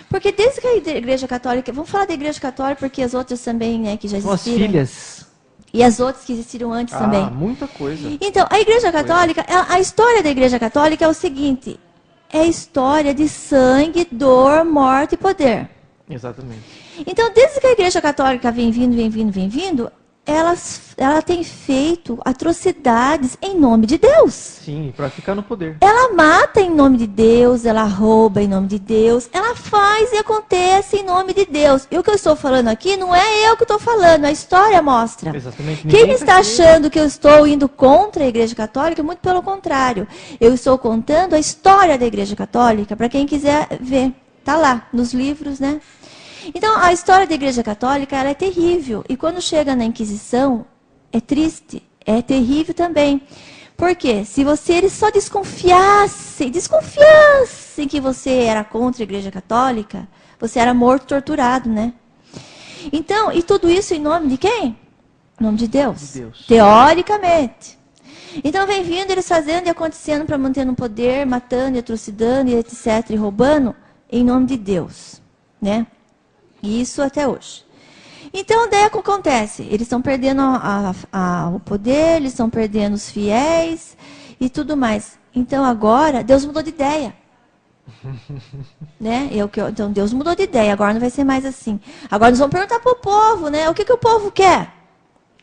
S2: Porque desde que a Igreja Católica... Vamos falar da Igreja Católica porque as outras também, né, que já
S3: São as
S2: existiram.
S3: filhas.
S2: E as outras que existiram antes também.
S3: Muita coisa.
S2: Então, a Igreja Católica, a história da Igreja Católica é o seguinte: é a história de sangue, dor, morte e poder.
S3: Exatamente.
S2: Então, desde que a Igreja Católica vem vindo, ela tem feito atrocidades em nome de Deus.
S3: Sim, para ficar no poder.
S2: Ela mata em nome de Deus, ela rouba em nome de Deus, ela faz e acontece em nome de Deus. E o que eu estou falando aqui não é eu que estou falando, a história mostra.
S3: Exatamente.
S2: Quem está achando que eu estou indo contra a Igreja Católica, muito pelo contrário. Eu estou contando a história da Igreja Católica, para quem quiser ver. Está lá, nos livros, né? Então, a história da Igreja Católica, ela é terrível. E quando chega na Inquisição, é triste, é terrível também. Por quê? Se eles só desconfiassem que você era contra a Igreja Católica, você era morto, torturado, né? Então, e tudo isso em nome de quem? Em nome de Deus.
S3: De Deus.
S2: Teoricamente. Então, vem vindo eles fazendo e acontecendo para manter no poder, matando e atrocidando e etc. e roubando em nome de Deus, né? Isso até hoje. Então, daí o que acontece? Eles estão perdendo o poder, eles estão perdendo os fiéis e tudo mais. Então, agora, Deus mudou de ideia. Né? Então, Deus mudou de ideia, agora não vai ser mais assim. Agora nós vamos perguntar para o povo, né? O que o povo quer?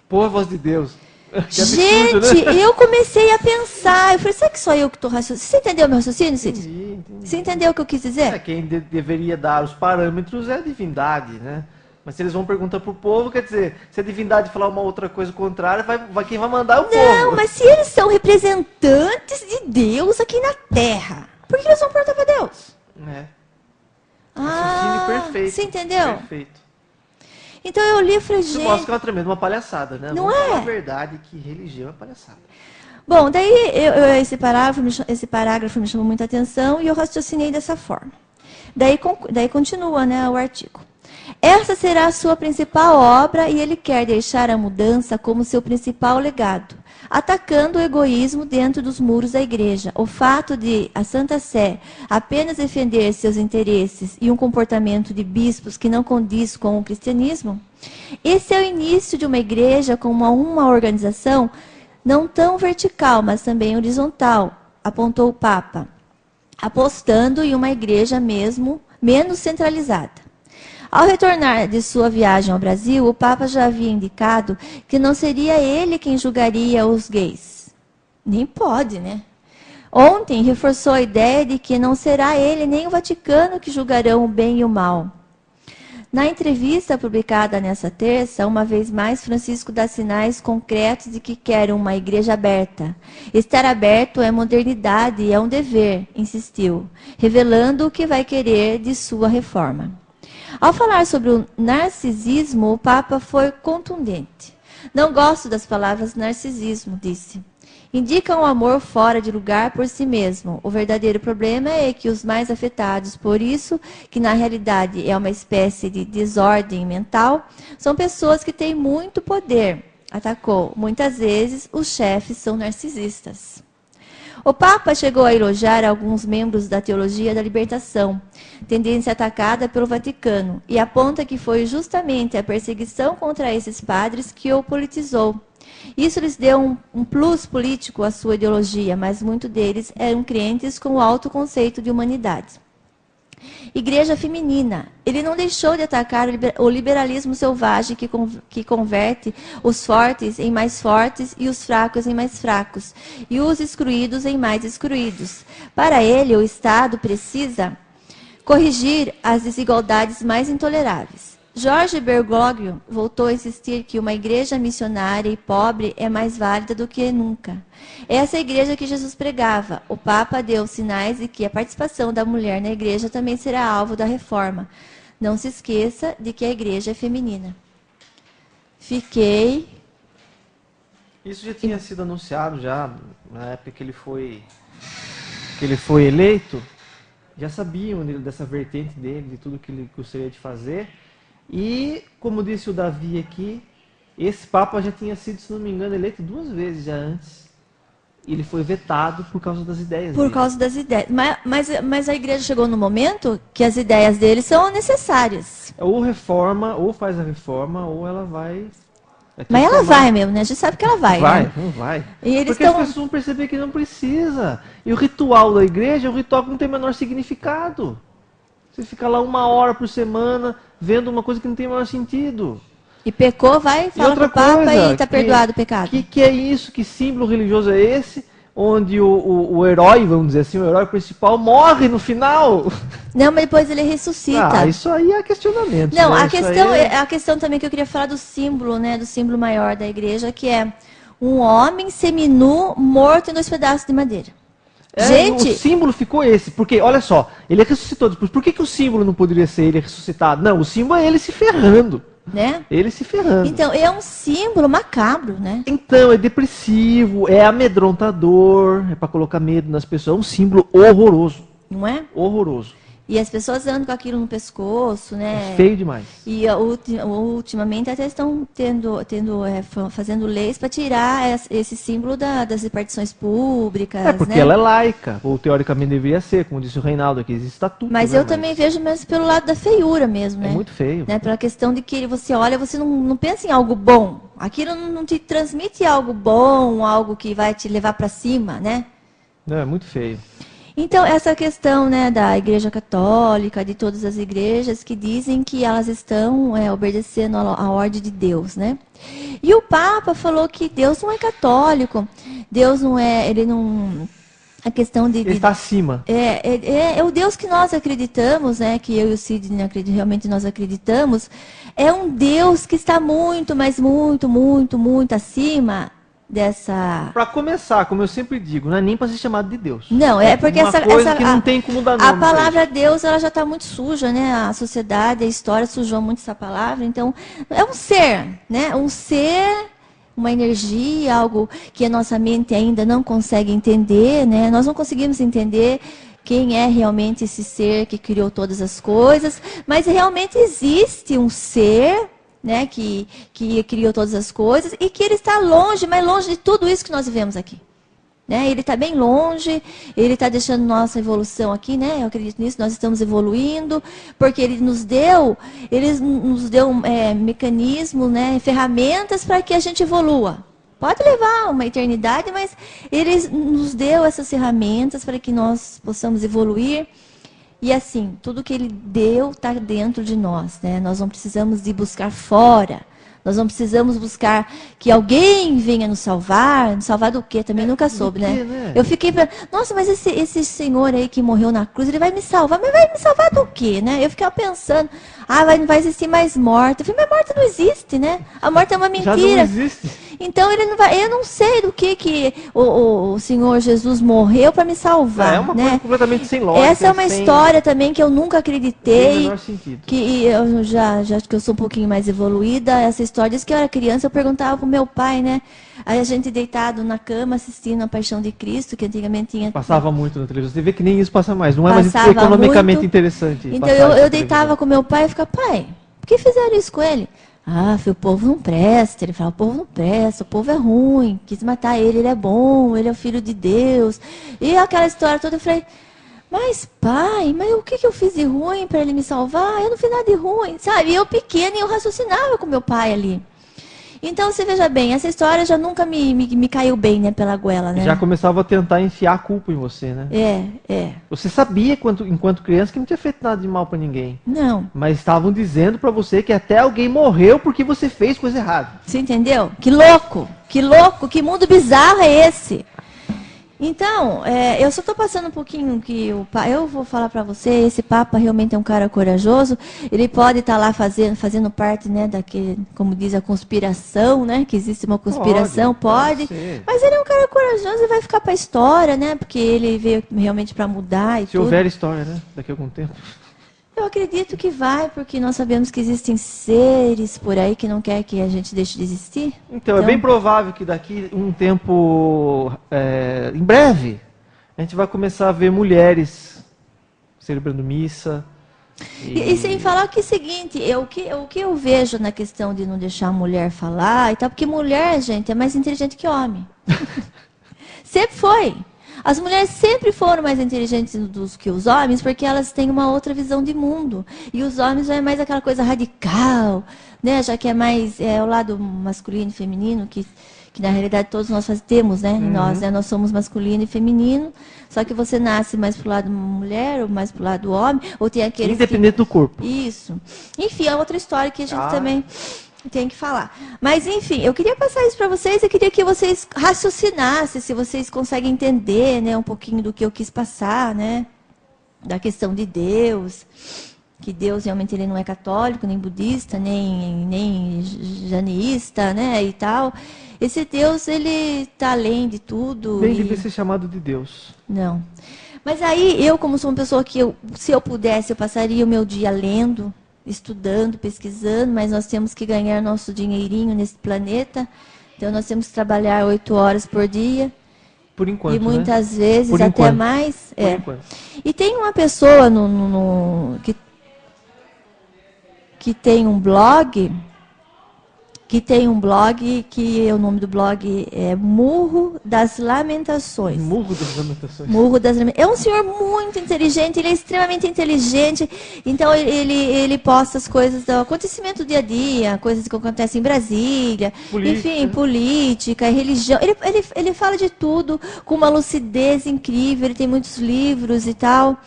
S3: Pô, a voz de Deus.
S2: Gente,
S3: absurdo, né?
S2: eu comecei a pensar. Eu falei, será que só eu que estou raciocinando? Você entendeu o meu raciocínio, Cid?
S3: Entendi.
S2: Você entendeu o que eu quis dizer?
S3: Quem deveria dar os parâmetros é a divindade, né? Mas se eles vão perguntar pro povo, quer dizer, se a divindade falar uma outra coisa contrária, quem vai mandar é o povo.
S2: Não, mas se eles são representantes de Deus aqui na Terra, por que eles vão perguntar para Deus?
S3: É.
S2: Ah,
S3: Perfeito.
S2: você entendeu?
S3: Perfeito.
S2: Então eu li e falei,
S3: Isso
S2: gente...
S3: mostra que é uma tremenda uma palhaçada, né?
S2: Não
S3: Vamos
S2: é?
S3: falar a verdade que religião é palhaçada.
S2: Bom, daí esse parágrafo me chamou muita atenção e eu raciocinei dessa forma. Daí continua, né, o artigo. Essa será a sua principal obra e ele quer deixar a mudança como seu principal legado, atacando o egoísmo dentro dos muros da igreja. O fato de a Santa Sé apenas defender seus interesses e um comportamento de bispos que não condiz com o cristianismo, esse é o início de uma igreja como uma organização não tão vertical, mas também horizontal, apontou o Papa, apostando em uma igreja mesmo menos centralizada. Ao retornar de sua viagem ao Brasil, o Papa já havia indicado que não seria ele quem julgaria os gays. Nem pode, né? Ontem reforçou a ideia de que não será ele nem o Vaticano que julgarão o bem e o mal. Na entrevista publicada nessa terça, uma vez mais, Francisco dá sinais concretos de que quer uma igreja aberta. Estar aberto é modernidade e é um dever, insistiu, revelando o que vai querer de sua reforma. Ao falar sobre o narcisismo, o Papa foi contundente. Não gosto das palavras narcisismo, disse. Indicam o amor fora de lugar por si mesmo. O verdadeiro problema é que os mais afetados por isso, que na realidade é uma espécie de desordem mental, são pessoas que têm muito poder. Atacou. Muitas vezes, os chefes são narcisistas. O Papa chegou a elogiar alguns membros da teologia da libertação, tendência atacada pelo Vaticano, e aponta que foi justamente a perseguição contra esses padres que o politizou. Isso lhes deu um plus político à sua ideologia, mas muitos deles eram crentes com alto conceito de humanidade. Igreja feminina. Ele não deixou de atacar o liberalismo selvagem que converte os fortes em mais fortes e os fracos em mais fracos, e os excluídos em mais excluídos. Para ele, o Estado precisa corrigir as desigualdades mais intoleráveis. Jorge Bergoglio voltou a insistir que uma igreja missionária e pobre é mais válida do que nunca. Essa é a igreja que Jesus pregava. O Papa deu sinais de que a participação da mulher na igreja também será alvo da reforma. Não se esqueça de que a igreja é feminina.
S3: Isso já tinha sido anunciado já na época que ele foi eleito. Já sabiam dessa vertente dele, de tudo que ele gostaria de fazer. E, como disse o Davi aqui, esse Papa já tinha sido, se não me engano, eleito 2 vezes já antes. Ele foi vetado por causa das ideias dele.
S2: Por causa das ideias. Mas a igreja chegou no momento que as ideias dele são necessárias.
S3: Ou reforma, ou faz a reforma, ou ela vai...
S2: Mas ela vai mesmo, né? A gente sabe que ela vai.
S3: Vai,
S2: né?
S3: não vai.
S2: E eles
S3: Porque as pessoas vão perceber que não precisa. E o ritual da igreja é um ritual que não tem o menor significado. Você fica lá 1 hora por semana vendo uma coisa que não tem o menor sentido.
S2: E pecou, vai,
S3: E
S2: fala
S3: outra
S2: pro Papa
S3: coisa,
S2: e tá perdoado o pecado.
S3: Que é isso? Que símbolo religioso é esse? Onde o herói, vamos dizer assim, o herói principal morre no final.
S2: Não, mas depois ele ressuscita.
S3: Ah, isso aí é questionamento.
S2: Não,
S3: né?
S2: a
S3: Isso
S2: questão,
S3: aí
S2: a questão também que eu queria falar do símbolo, né, do símbolo maior da igreja, que é um homem seminu morto em 2 pedaços de madeira. Gente,
S3: o símbolo ficou esse, porque, olha só, ele ressuscitou depois. Por que o símbolo não poderia ser ele ressuscitado? Não, o símbolo é ele se ferrando.
S2: né?
S3: Ele se ferrando.
S2: Então, é um símbolo macabro, né?
S3: Então, é depressivo, é amedrontador, é para colocar medo nas pessoas. É um símbolo horroroso.
S2: Não é?
S3: Horroroso.
S2: E as pessoas andam com aquilo no pescoço, né?
S3: É feio demais.
S2: E ultimamente até estão fazendo leis para tirar esse símbolo das repartições públicas.
S3: É porque
S2: né?
S3: ela é laica, ou teoricamente deveria ser, como disse o Reinaldo aqui, existe estatuto.
S2: Mas
S3: né?
S2: eu também vejo mais pelo lado da feiura mesmo, né?
S3: É muito feio.
S2: Né? Pela questão de que você olha, você não pensa em algo bom. Aquilo não te transmite algo bom, algo que vai te levar para cima, né?
S3: Não, é muito feio.
S2: Então, essa questão, né, da Igreja Católica, de todas as igrejas que dizem que elas estão obedecendo à ordem de Deus, né? E o Papa falou que Deus não é católico, Deus não é, ele não... A questão de...
S3: Ele está acima.
S2: É o Deus que nós acreditamos, né, que eu e o Sidney realmente nós acreditamos, é um Deus que está muito, mas muito, muito, muito acima dessa...
S3: Para começar, como eu sempre digo, não é nem para ser chamado de Deus.
S2: Não, é porque
S3: uma coisa que não tem como dar nome.
S2: A palavra Deus, ela já está muito suja, né? A sociedade, a história sujou muito essa palavra. Então, é um ser, né? Um ser, uma energia, algo que a nossa mente ainda não consegue entender, né? Nós não conseguimos entender quem é realmente esse ser que criou todas as coisas, mas realmente existe um ser, né, que criou todas as coisas e que ele está longe, mais longe de tudo isso que nós vivemos aqui. Né? Ele está bem longe, ele está deixando nossa evolução aqui, né? Eu acredito nisso, nós estamos evoluindo, porque ele nos deu mecanismos, né, ferramentas para que a gente evolua. Pode levar uma eternidade, mas ele nos deu essas ferramentas para que nós possamos evoluir. E assim, tudo que ele deu está dentro de nós, né? Nós não precisamos de buscar fora. Nós não precisamos buscar que alguém venha nos salvar. Nos salvar do quê? Também nunca soube, né? Eu fiquei pensando, nossa, mas esse senhor aí que morreu na cruz, ele vai me salvar. Mas vai me salvar do quê, né? Eu ficava pensando, não vai existir mais morte. Eu falei, mas morte não existe, né? A morte é uma mentira.
S3: Já não existe.
S2: Então ele não vai, eu não sei do que o Senhor Jesus morreu para me salvar.
S3: É uma
S2: né?
S3: coisa completamente sem lógica.
S2: Essa é uma história também que eu nunca acreditei.
S3: Tem o menor sentido.
S2: Que eu já que eu sou um pouquinho mais evoluída, essa história diz que eu era criança, eu perguntava pro meu pai, né? Aí a gente deitado na cama assistindo a Paixão de Cristo, que antigamente tinha.
S3: Passava muito na televisão. Você vê que nem isso passa mais. Não é mais
S2: Passava
S3: economicamente
S2: muito.
S3: interessante.
S2: Então eu deitava com meu pai e ficava, pai, por que fizeram isso com ele? O povo não presta. Ele fala, o povo não presta, o povo é ruim, quis matar ele, ele é bom, ele é o filho de Deus. E aquela história toda, eu falei, mas pai, mas o que eu fiz de ruim para ele me salvar? Eu não fiz nada de ruim, sabe? E eu pequena e eu raciocinava com meu pai ali. Então, você veja bem, essa história já nunca me caiu bem, né, pela goela, né?
S3: Já começava a tentar enfiar a culpa em você, né?
S2: Você
S3: sabia, enquanto criança, que não tinha feito nada de mal para ninguém.
S2: Não.
S3: Mas estavam dizendo para você que até alguém morreu porque você fez coisa errada.
S2: Você entendeu? Que louco, que mundo bizarro é esse? Então, eu só estou passando um pouquinho que eu vou falar para você, esse Papa realmente é um cara corajoso, ele pode estar lá fazendo parte, né, daquele, como diz a conspiração, né, que existe uma conspiração, pode, mas ele é um cara corajoso e vai ficar para a história, né, porque ele veio realmente para mudar e tudo.
S3: Se houver história, né, daqui a algum tempo.
S2: Eu acredito que vai, porque nós sabemos que existem seres por aí que não querem que a gente deixe de existir.
S3: Então, é bem provável que daqui um tempo, em breve, a gente vai começar a ver mulheres celebrando missa.
S2: E sem falar que é o seguinte, o que eu vejo na questão de não deixar a mulher falar e tal, porque mulher, gente, é mais inteligente que homem. Sempre foi. As mulheres sempre foram mais inteligentes do que os homens, porque elas têm uma outra visão de mundo. E os homens já é mais aquela coisa radical, né? Já que é mais o lado masculino e feminino, que na realidade todos nós temos, né? Nós, né? Nós somos masculino e feminino, só que você nasce mais pro lado mulher ou mais pro lado homem, ou tem aqueles
S3: independente do corpo.
S2: Isso. Enfim, é outra história que a gente também... Tem que falar. Mas, enfim, eu queria passar isso para vocês. Eu queria que vocês raciocinassem, se vocês conseguem entender, né, um pouquinho do que eu quis passar, né, da questão de Deus, que Deus realmente ele não é católico, nem budista, nem janeísta, né, e tal. Esse Deus, ele está além de tudo.
S3: Nem devia ser chamado de Deus.
S2: Não. Mas aí, eu, como sou uma pessoa que, se eu pudesse, eu passaria o meu dia lendo, estudando, pesquisando, mas nós temos que ganhar nosso dinheirinho nesse planeta. Então, nós temos que trabalhar 8 horas por dia.
S3: Por enquanto,
S2: e muitas
S3: né?
S2: vezes
S3: Por
S2: até
S3: enquanto.
S2: mais.
S3: Por enquanto.
S2: E tem uma pessoa que tem um blog, que o nome do blog é Murro das Lamentações.
S3: Murro das Lamentações.
S2: Murro das Lamentações. É um senhor muito inteligente, ele é extremamente inteligente, então ele posta as coisas do acontecimento do dia a dia, coisas que acontecem em Brasília,
S3: Política.
S2: enfim, política, religião. Ele fala de tudo com uma lucidez incrível, ele tem muitos livros e tal.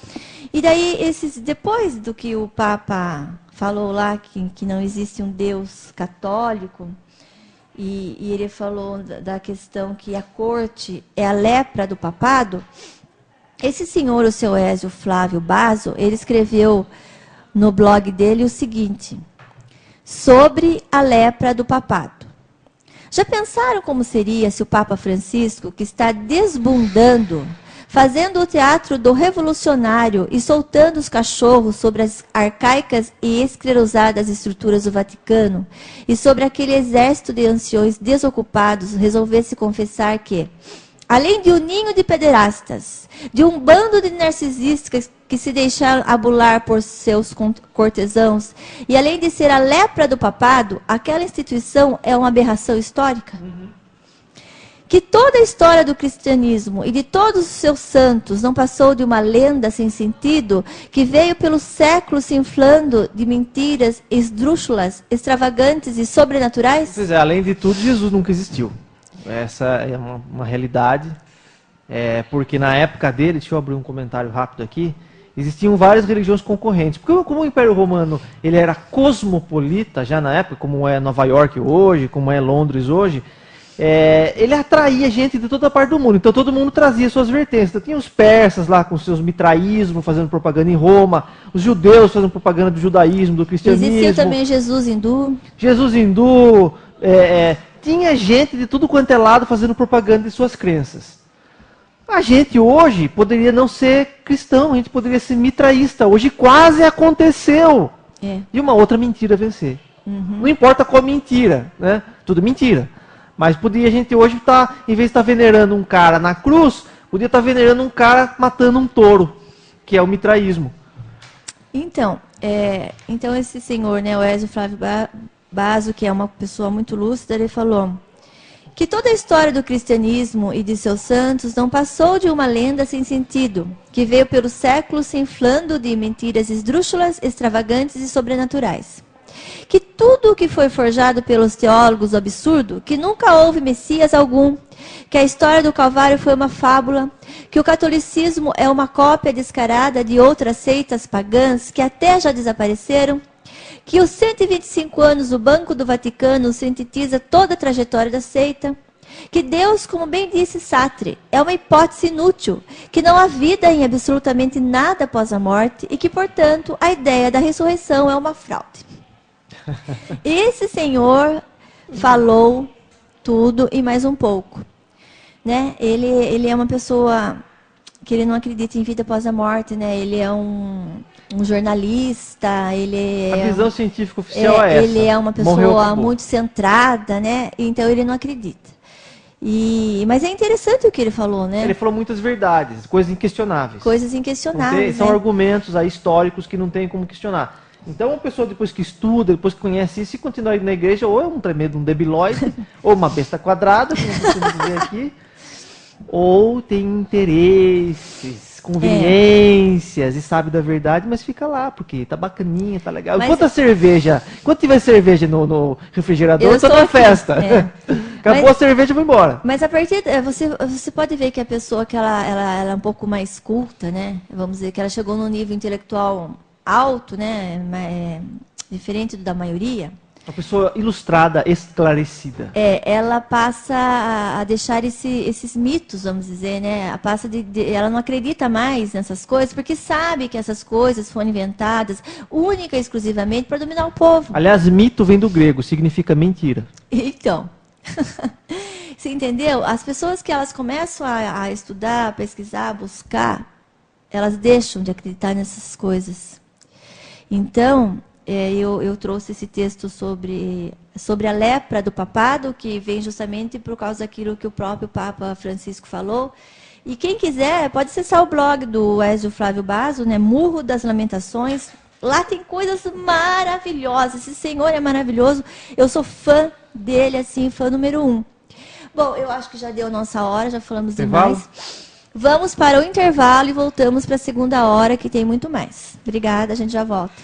S2: E daí, depois do que o Papa falou lá, que não existe um Deus católico, e ele falou da questão que a corte é a lepra do papado, esse senhor, o seu Ézio Flávio Basso, ele escreveu no blog dele o seguinte, sobre a lepra do papado. Já pensaram como seria se o Papa Francisco, que está desbundando, fazendo o teatro do revolucionário e soltando os cachorros sobre as arcaicas e esclerosadas estruturas do Vaticano, e sobre aquele exército de anciões desocupados, resolvesse confessar que, além de um ninho de pederastas, de um bando de narcisistas que se deixaram abular por seus cortesãos, e além de ser a lepra do papado, aquela instituição é uma aberração histórica? Que toda a história do cristianismo e de todos os seus santos não passou de uma lenda sem sentido que veio pelos séculos se inflando de mentiras esdrúxulas, extravagantes e sobrenaturais?
S3: Pois é, além de tudo, Jesus nunca existiu. Essa é uma realidade. Porque na época dele, deixa eu abrir um comentário rápido aqui, existiam várias religiões concorrentes. Porque como o Império Romano ele era cosmopolita já na época, como é Nova York hoje, como é Londres hoje, ele atraía gente de toda parte do mundo. Então todo mundo trazia suas vertentes. Então, tinha os persas lá com seus mitraísmos, fazendo propaganda em Roma, os judeus fazendo propaganda do judaísmo, do cristianismo.
S2: Existia também Jesus hindu.
S3: Jesus hindu. Tinha gente de tudo quanto é lado fazendo propaganda de suas crenças. A gente hoje poderia não ser cristão, a gente poderia ser mitraísta. Hoje quase aconteceu. E uma outra mentira vencer. Não importa qual mentira, né? Tudo mentira. Mas podia a gente hoje estar, em vez de estar venerando um cara na cruz, podia estar venerando um cara matando um touro, que é o mitraísmo.
S2: Então esse senhor, né, o Ézio Flávio Basso, que é uma pessoa muito lúcida, ele falou que toda a história do cristianismo e de seus santos não passou de uma lenda sem sentido, que veio pelos séculos se inflando de mentiras esdrúxulas, extravagantes e sobrenaturais. Que tudo o que foi forjado pelos teólogos absurdo, que nunca houve Messias algum, que a história do Calvário foi uma fábula, que o catolicismo é uma cópia descarada de outras seitas pagãs que até já desapareceram, que os 125 anos do Banco do Vaticano sintetiza toda a trajetória da seita, que Deus, como bem disse Sartre, é uma hipótese inútil, que não há vida em absolutamente nada após a morte e que, portanto, a ideia da ressurreição é uma fraude. Esse senhor falou tudo e mais um pouco, né? Ele é uma pessoa que ele não acredita em vida após a morte, né? Ele é um jornalista,
S3: A visão científica oficial é essa.
S2: Ele é uma pessoa muito centrada, né? Então ele não acredita. Mas é interessante o que ele falou, né?
S3: Ele falou muitas verdades, coisas inquestionáveis.
S2: Coisas inquestionáveis.
S3: São
S2: né?
S3: argumentos aí históricos que não tem como questionar. Então, uma pessoa depois que estuda, depois que conhece isso, e continua indo na igreja, ou é um tremendo, um debilóide, ou uma besta quadrada, como costuma dizer aqui, ou tem interesses, conveniências, e sabe da verdade, mas fica lá, porque tá bacaninha, tá legal. Enquanto tiver cerveja no refrigerador, tá na festa. Acabou a cerveja, eu vou embora.
S2: Mas a partir você pode ver que a pessoa que ela é um pouco mais culta, né? Vamos dizer que ela chegou num nível intelectual alto, né? Diferente da maioria.
S3: Uma pessoa ilustrada, esclarecida.
S2: Ela passa a deixar esses mitos, vamos dizer, né? Ela não acredita mais nessas coisas, porque sabe que essas coisas foram inventadas única e exclusivamente para dominar o povo.
S3: Aliás, mito vem do grego, significa mentira.
S2: Então, você entendeu? As pessoas que elas começam a estudar, a pesquisar, a buscar, elas deixam de acreditar nessas coisas. Então, eu trouxe esse texto sobre a lepra do papado, que vem justamente por causa daquilo que o próprio Papa Francisco falou. E quem quiser, pode acessar o blog do Ezio Flávio Basso, né? Murro das Lamentações. Lá tem coisas maravilhosas. Esse senhor é maravilhoso. Eu sou fã dele, assim, fã número 1. Bom, eu acho que já deu nossa hora, já falamos demais. Vamos para o intervalo e voltamos para a segunda hora, que tem muito mais. Obrigada, a gente já volta.